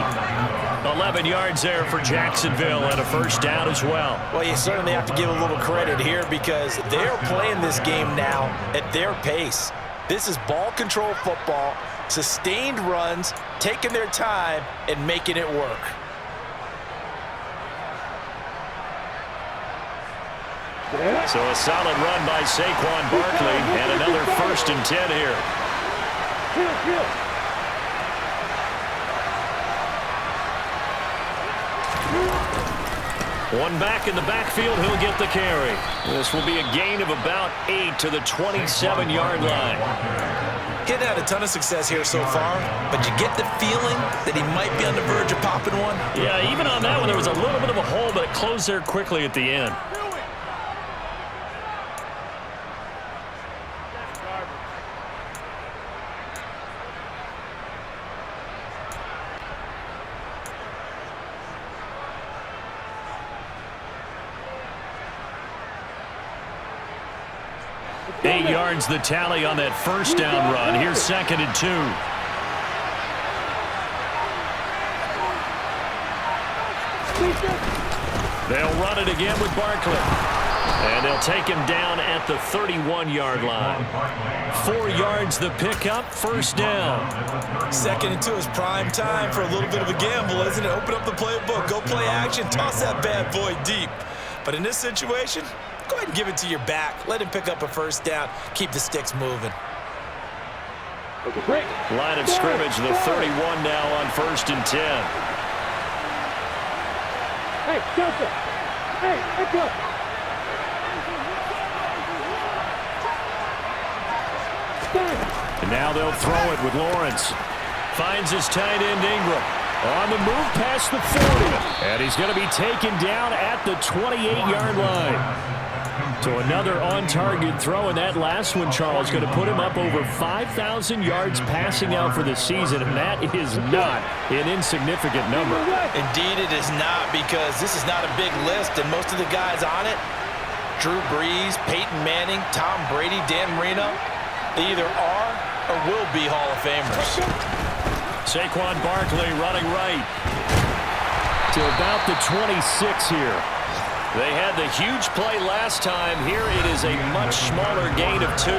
11 yards there for Jacksonville and a first down as well. Well, you certainly have to give a little credit here because they're playing this game now at their pace. This is ball control football, sustained runs, taking their time, and making it work. So a solid run by Saquon Barkley and another 1st and 10 here. One back in the backfield, he'll get the carry. This will be a gain of about 8 to the 27-yard line. Getting had a ton of success here so far, but you get the feeling that he might be on the verge of popping one. Yeah, even on that one, there was a little bit of a hole, but it closed there quickly at the end. 8 yards the tally on that first down run. Here's 2nd and 2. They'll run it again with Barkley. And they'll take him down at the 31-yard line. 4 yards the pickup, first down. 2nd and 2 is prime time for a little bit of a gamble, isn't it? Open up the playbook, go play action, toss that bad boy deep. But in this situation, go ahead and give it to your back. Let him pick up a first down. Keep the sticks moving. Line of scrimmage, the 31 now on 1st and 10. Hey, Joseph. Hey, let's go. And now they'll throw it with Lawrence. Finds his tight end Ingram. On the move past the 40. And he's going to be taken down at the 28-yard line. So another on-target throw, and that last one, Charles, going to put him up over 5,000 yards passing out for the season, and that is not an insignificant number. Indeed it is not, because this is not a big list, and most of the guys on it, Drew Brees, Peyton Manning, Tom Brady, Dan Marino, they either are or will be Hall of Famers. Saquon Barkley running right to about the 26 here. They had the huge play last time. Here it is a much smaller gain of 2.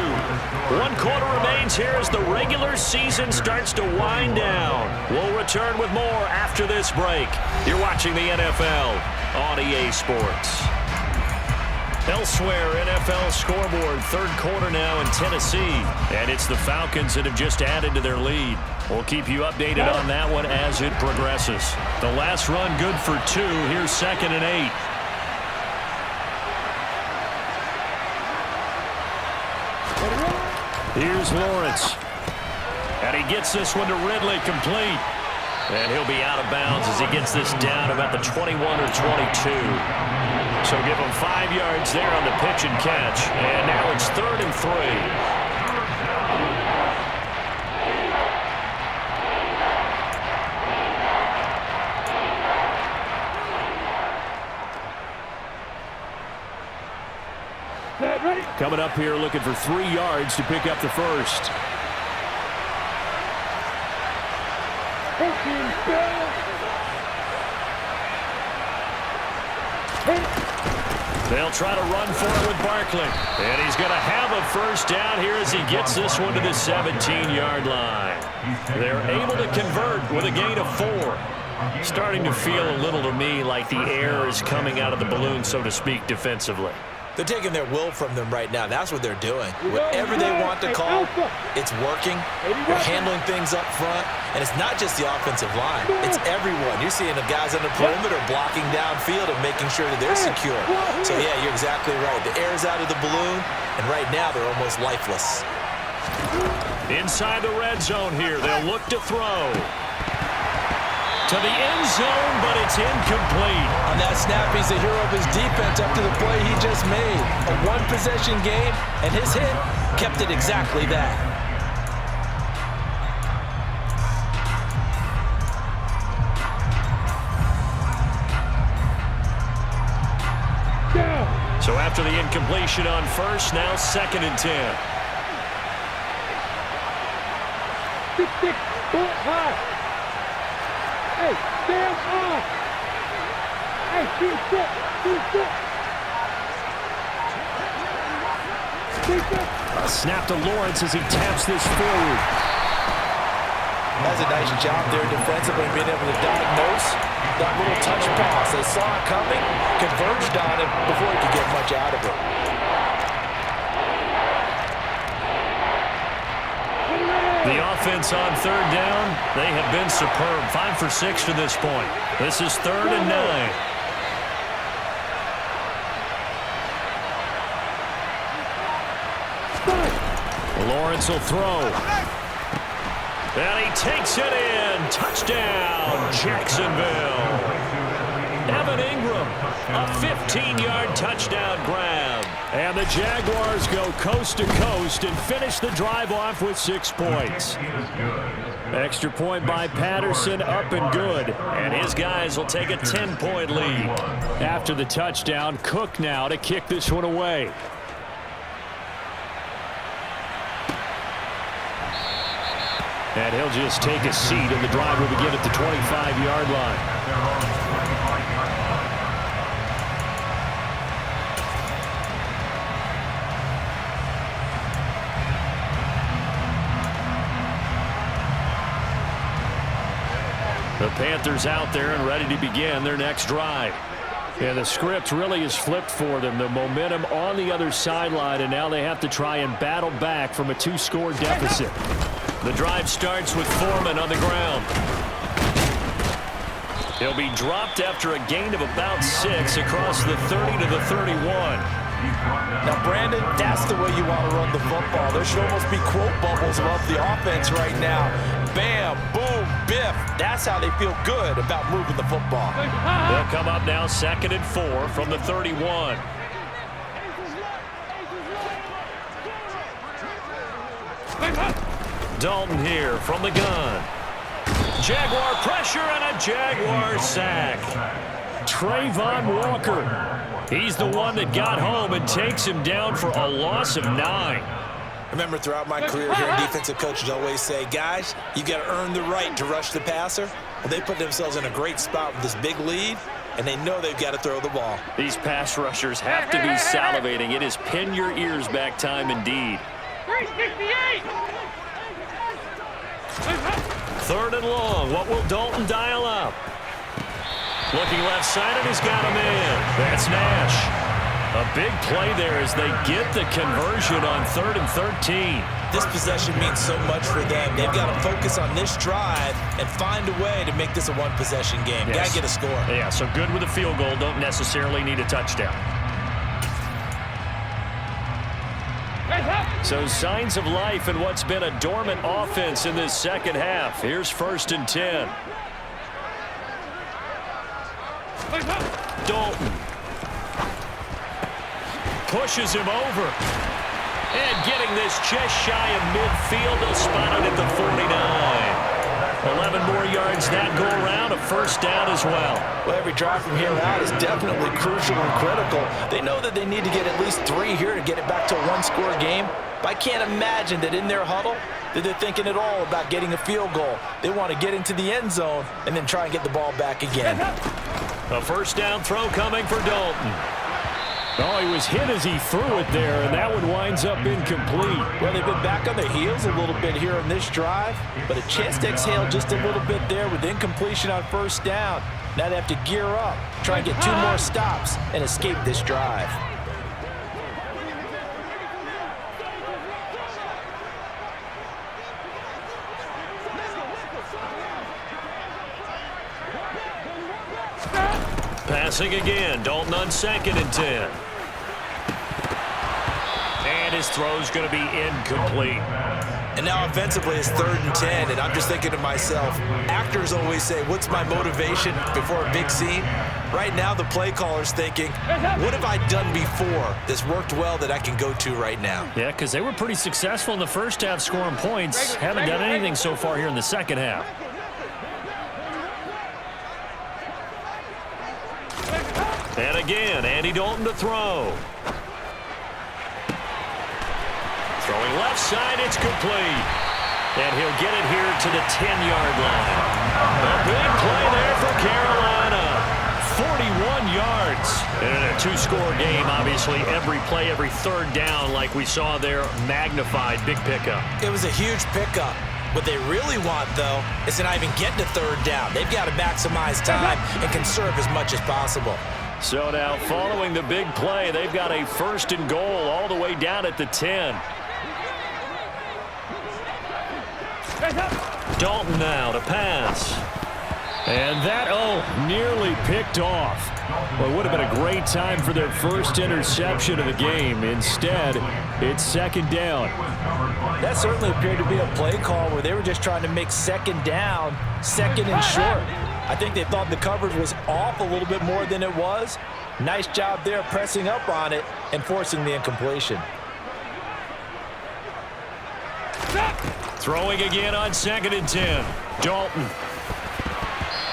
1 quarter remains here as the regular season starts to wind down. We'll return with more after this break. You're watching the NFL on EA Sports. Elsewhere, NFL scoreboard, 3rd quarter now in Tennessee. And it's the Falcons that have just added to their lead. We'll keep you updated on that one as it progresses. The last run good for 2. Here's 2nd and 8. Here's Lawrence. And he gets this one to Ridley, complete. And he'll be out of bounds as he gets this down about the 21 or 22. So give him 5 yards there on the pitch and catch. And now it's 3rd and 3. Coming up here looking for 3 yards to pick up the first. They'll try to run for it with Barkley. And he's going to have a first down here as he gets this one to the 17-yard line. They're able to convert with a gain of 4. Starting to feel a little to me like the air is coming out of the balloon, so to speak, defensively. They're taking their will from them right now. That's what they're doing. Whatever they want to call, it's working. They're handling things up front. And it's not just the offensive line. It's everyone. You're seeing the guys on the perimeter blocking downfield and making sure that they're secure. So, yeah, you're exactly right. The air's out of the balloon, and right now they're almost lifeless. Inside the red zone here. They'll look to throw. To the end zone, but it's incomplete. On that snap, he's the hero of his defense up to the play he just made. A one-possession game, and his hit kept it exactly that. So after the incompletion on first, now 2nd and 10. 6, 4, high. Hey, stand off! Hey, shoot foot! A snap to Lawrence as he taps this forward. That's a nice job there defensively, being able to diagnose that little touch pass. They saw it coming, converged on it before he could get much out of it. The offense on 3rd down, they have been superb. 5 for 6 to this point. This is 3rd and 9. Lawrence will throw. And he takes it in. Touchdown, Jacksonville. Evan Ingram, a 15-yard touchdown grab. And the Jaguars go coast to coast and finish the drive off with 6 points. Extra point by Patterson, up and good. And his guys will take a 10-point lead. After the touchdown, Cook now to kick this one away. And he'll just take a seat, and the drive will begin at the 25-yard line. The Panthers out there and ready to begin their next drive. And the script really is flipped for them. The momentum on the other sideline, and now they have to try and battle back from a 2-score deficit. The drive starts with Foreman on the ground. He'll be dropped after a gain of about 6 across the 30 to the 31. Now, Brandon, that's the way you want to run the football. There should almost be quote bubbles above the offense right now. Bam, boom, biff. That's how they feel good about moving the football. They'll come up now 2nd and 4 from the 31. Dalton here from the gun. Jaguar pressure and a Jaguar sack. Trayvon Walker. He's the one that got home and takes him down for a loss of 9. Remember, throughout my career here, defensive coaches always say, guys, you got to earn the right to rush the passer. Well, they put themselves in a great spot with this big lead, and they know they've got to throw the ball. These pass rushers have to be salivating. It is pin your ears back time indeed. 368. 3rd and long. What will Dalton dial up? Looking left-sided, he's got a man. That's Nash. A big play there as they get the conversion on 3rd and 13. This possession means so much for them. They've got to focus on this drive and find a way to make this a one-possession game. Yes. Got to get a score. Yeah, so good with a field goal. Don't necessarily need a touchdown. So signs of life in what's been a dormant offense in this second half. Here's 1st and 10. Dalton pushes him over. And getting this just shy of midfield, they'll spot it at the 49. 11 more yards that go around, a 1st down as well. Well, every drive from here out is definitely crucial and critical. They know that they need to get at least 3 here to get it back to a 1-score game. But I can't imagine that in their huddle that they're thinking at all about getting a field goal. They want to get into the end zone and then try and get the ball back again. A 1st down throw coming for Dalton. Oh, he was hit as he threw it there, and that one winds up incomplete. Well, they've been back on their heels a little bit here on this drive, but a chance to exhale just a little bit there with incompletion on 1st down. Now they have to gear up, try and get 2 more stops, and escape this drive. Passing again, Dalton on 2nd and 10. And his throw's going to be incomplete. And now offensively it's 3rd and 10, and I'm just thinking to myself, actors always say, what's my motivation before a big scene? Right now the play caller's thinking, what have I done before that's worked well that I can go to right now? Yeah, because they were pretty successful in the 1st half scoring points. Haven't done anything so far here in the 2nd half. And again, Andy Dalton to throw. Throwing left side, it's complete. And he'll get it here to the 10-yard line. A big play there for Carolina. 41 yards. And in a 2-score game, obviously, every play, every 3rd down, like we saw there, magnified. Big pickup. It was a huge pickup. What they really want, though, is to not even get to 3rd down. They've got to maximize time and conserve as much as possible. So now, following the big play, they've got a 1st and goal all the way down at the 10. Dalton now to pass. And that, nearly picked off. Well, it would have been a great time for their 1st interception of the game. Instead, it's 2nd down. That certainly appeared to be a play call where they were just trying to make 2nd down, 2nd and short. I think they thought the coverage was off a little bit more than it was. Nice job there pressing up on it and forcing the incompletion. Throwing again on 2nd and 10. Dalton.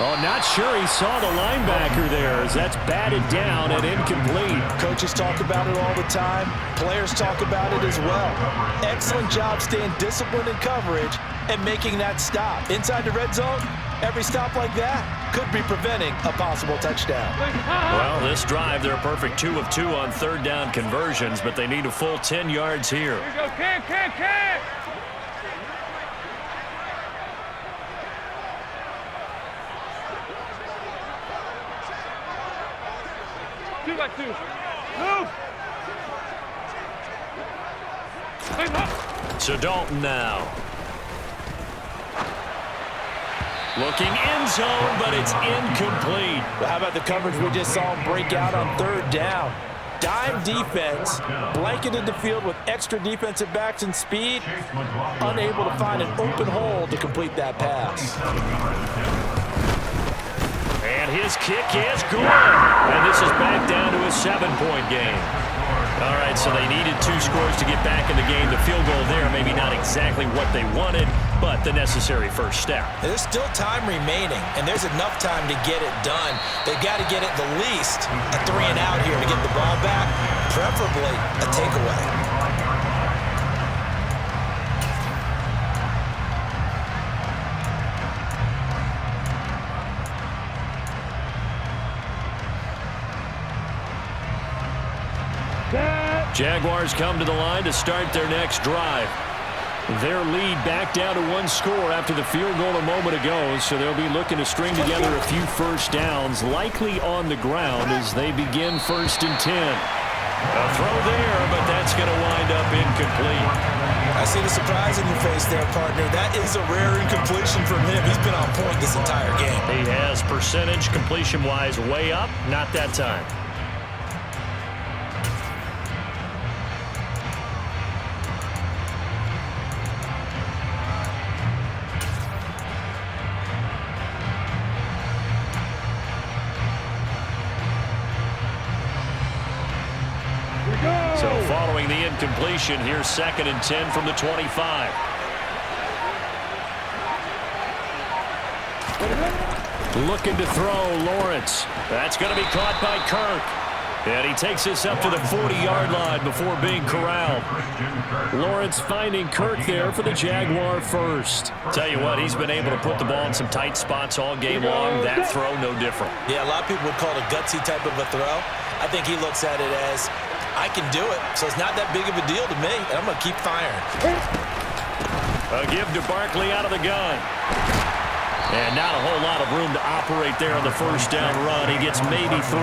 Oh, not sure he saw the linebacker there as that's batted down and incomplete. Coaches talk about it all the time. Players talk about it as well. Excellent job staying disciplined in coverage and making that stop. Inside the red zone, every stop like that could be preventing a possible touchdown. Well, this drive, they're a perfect 2 of 2 on third down conversions, but they need a full 10 yards here. Here we go, can. 2 by 2. Move! So Dalton now. Looking end zone, but it's incomplete. Well, how about the coverage we just saw him break out on third down? Dime defense, blanketed the field with extra defensive backs and speed, unable to find an open hole to complete that pass. And his kick is good. And this is back down to a 7-point game. All right, so they needed 2 scores to get back in the game. The field goal there, maybe not exactly what they wanted, but the necessary first step. There's still time remaining, and there's enough time to get it done. They've got to get at the least a 3 and out here to get the ball back, preferably a takeaway. Jaguars come to the line to start their next drive. Their lead back down to 1 score after the field goal a moment ago, so they'll be looking to string together a few first downs, likely on the ground as they begin 1st and 10. A throw there, but that's going to wind up incomplete. I see the surprise in your face there, partner. That is a rare incompletion from him. He's been on point this entire game. He has percentage completion-wise way up, not that time. So following the incompletion, here's 2nd and 10 from the 25. Looking to throw, Lawrence. That's going to be caught by Kirk. And he takes this up to the 40-yard line before being corralled. Lawrence finding Kirk there for the Jaguar first. Tell you what, he's been able to put the ball in some tight spots all game long. That throw, no different. Yeah, a lot of people would call it a gutsy type of a throw. I think he looks at it as, I can do it, so it's not that big of a deal to me, and I'm going to keep firing. A give to Barkley out of the gun. And not a whole lot of room to operate there on the first down run. He gets maybe 3.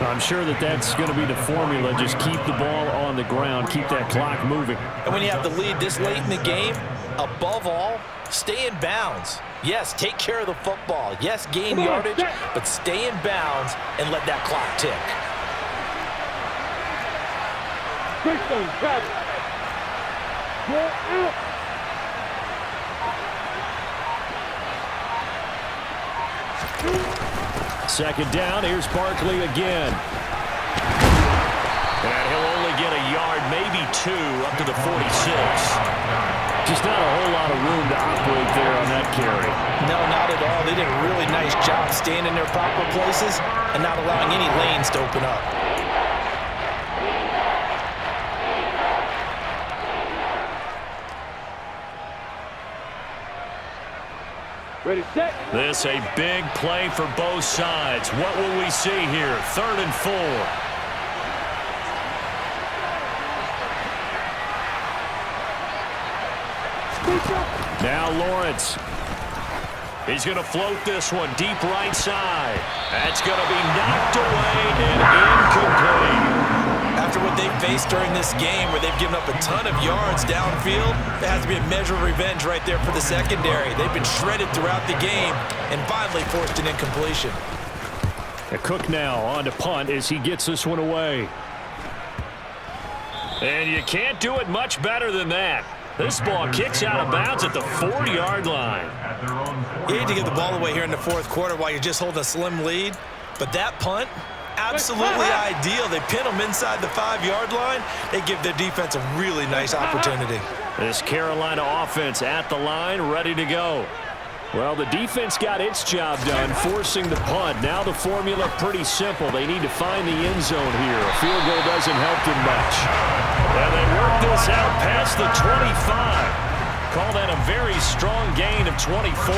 I'm sure that's going to be the formula. Just keep the ball on the ground, keep that clock moving. And when you have the lead this late in the game, above all, stay in bounds. Yes, take care of the football. Yes, gain yardage, but stay in bounds and let that clock tick. Second down, here's Barkley again. And he'll only get a yard, maybe 2, up to the 46. Just not a whole lot of room to operate there on that carry. No, not at all. They did a really nice job staying in their proper places and not allowing any lanes to open up. Ready, set. This a big play for both sides. What will we see here? 3rd and 4. Now Lawrence. He's going to float this one deep right side. That's going to be knocked away and incomplete. After what they've faced during this game where they've given up a ton of yards downfield, there has to be a measure of revenge right there for the secondary. They've been shredded throughout the game and finally forced an incompletion. A Cook now on to punt as he gets this one away. And you can't do it much better than that. This ball kicks out of bounds at the 40-yard line. You hate to give the ball away here in the 4th quarter while you're just holding a slim lead, but that punt, absolutely ideal. They pin them inside the 5-yard line. They give their defense a really nice opportunity. This Carolina offense at the line, ready to go. Well, the defense got its job done, forcing the punt. Now the formula pretty simple. They need to find the end zone here. A field goal doesn't help them much. And they work this out past the 25. Call that a very strong gain of 24.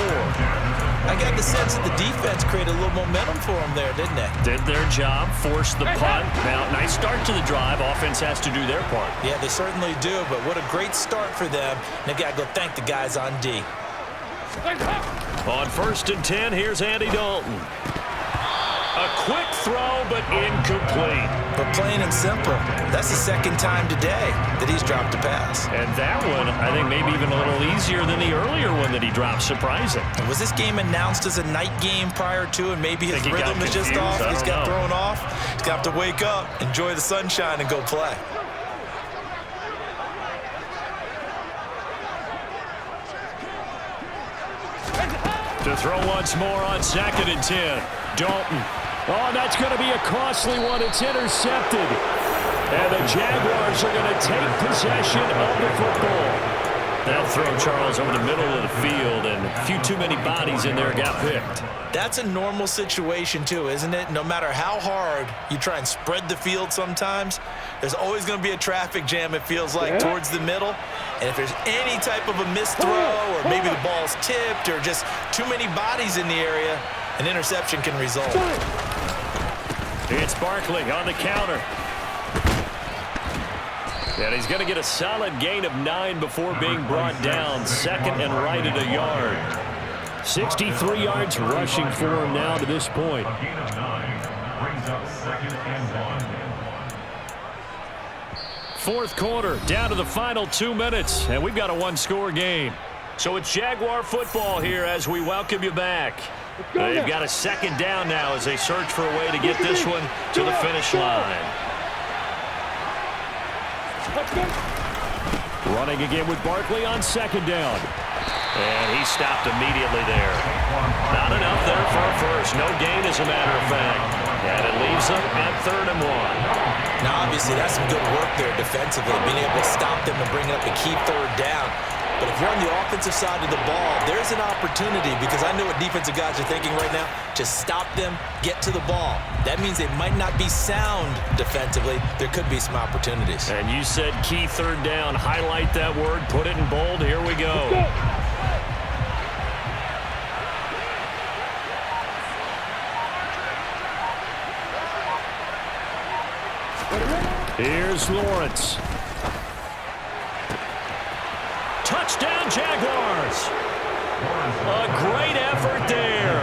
I got the sense that the defense created a little momentum for them there, didn't they? Did their job, forced the punt. Now, nice start to the drive. Offense has to do their part. Yeah, they certainly do, but what a great start for them. And they got to go thank the guys on D. On 1st and 10, here's Andy Dalton. A quick throw, but incomplete. But plain and simple, that's the second time today that he's dropped a pass. And that one, I think, maybe even a little easier than the earlier one that he dropped. Surprising. Was this game announced as a night game prior to, and maybe his rhythm is just off? He's got thrown off. He's got to wake up, enjoy the sunshine, and go play. To throw once more on 2nd and 10. Dalton. Oh, that's going to be a costly one. It's intercepted. And the Jaguars are going to take possession of the football. That throw, Charles, over the middle of the field, and a few too many bodies in there got picked. That's a normal situation, too, isn't it? No matter how hard you try and spread the field sometimes, there's always going to be a traffic jam, it feels like, towards the middle. And if there's any type of a missed throw, or maybe the ball's tipped, or just too many bodies in the area, an interception can result. It's Barkley on the counter. And he's going to get a solid gain of 9 before being brought down. 2nd and right at a yard. 63 yards rushing for him now to this point. Gain of 9 brings up 2nd and 1. 4th quarter, down to the final 2 minutes, and we've got a one-score game. So it's Jaguar football here as we welcome you back. They've got a 2nd down now as they search for a way to get this one to the finish line. Running again with Barkley on 2nd down. And he stopped immediately there. Not enough there for a first. No gain, as a matter of fact. And it leaves them at 3rd and 1. Now, obviously, that's some good work there defensively, being able to stop them and bring up a key 3rd down. But if you're on the offensive side of the ball, there's an opportunity, because I know what defensive guys are thinking right now. Just stop them, get to the ball. That means they might not be sound defensively. There could be some opportunities. And you said key 3rd down. Highlight that word. Put it in bold. Here we go. Here's Lawrence. Touchdown, Jaguars. A great effort there.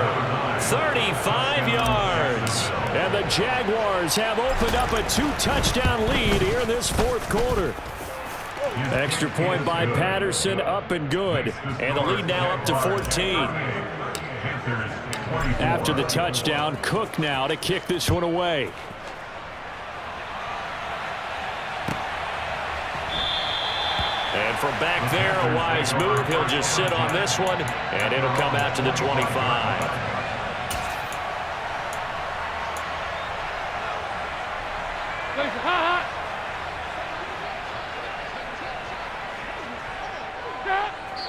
35 yards. And the Jaguars have opened up a 2-touchdown lead here in this 4th quarter. Extra point by Patterson, up and good. And the lead now up to 14. After the touchdown, Cook now to kick this one away. And from back there, a wise move. He'll just sit on this one, and it'll come out to the 25.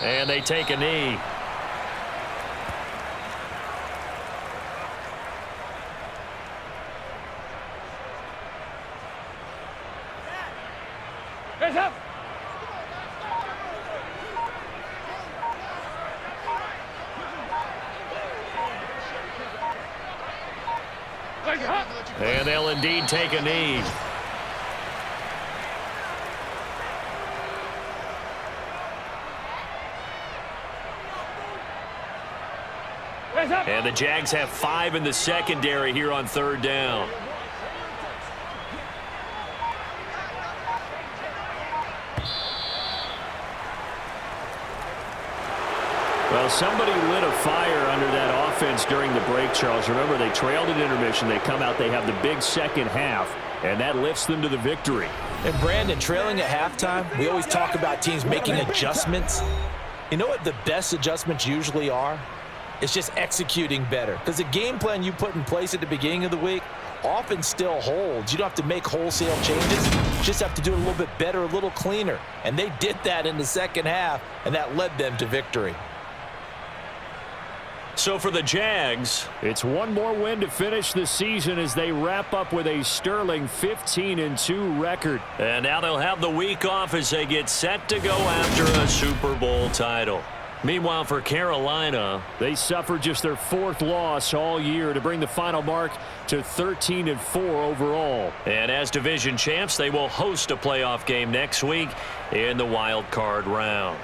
And they take a knee. Hands up. And they'll indeed take a knee. And the Jags have 5 in the secondary here on 3rd down. Well, somebody lit a fire under that offense during the break, Charles. Remember, they trailed at intermission. They come out, they have the big second half, and that lifts them to the victory. And Brandon, trailing at halftime, we always talk about teams making adjustments. You know what the best adjustments usually are? It's just executing better. Because the game plan you put in place at the beginning of the week often still holds. You don't have to make wholesale changes. You just have to do it a little bit better, a little cleaner. And they did that in the second half, and that led them to victory. So for the Jags, it's one more win to finish the season as they wrap up with a sterling 15-2 record. and now they'll have the week off as they get set to go after a Super Bowl title. Meanwhile, for Carolina, they suffered just their 4th loss all year to bring the final mark to 13-4 overall. and as division champs, they will host a playoff game next week in the wild card round.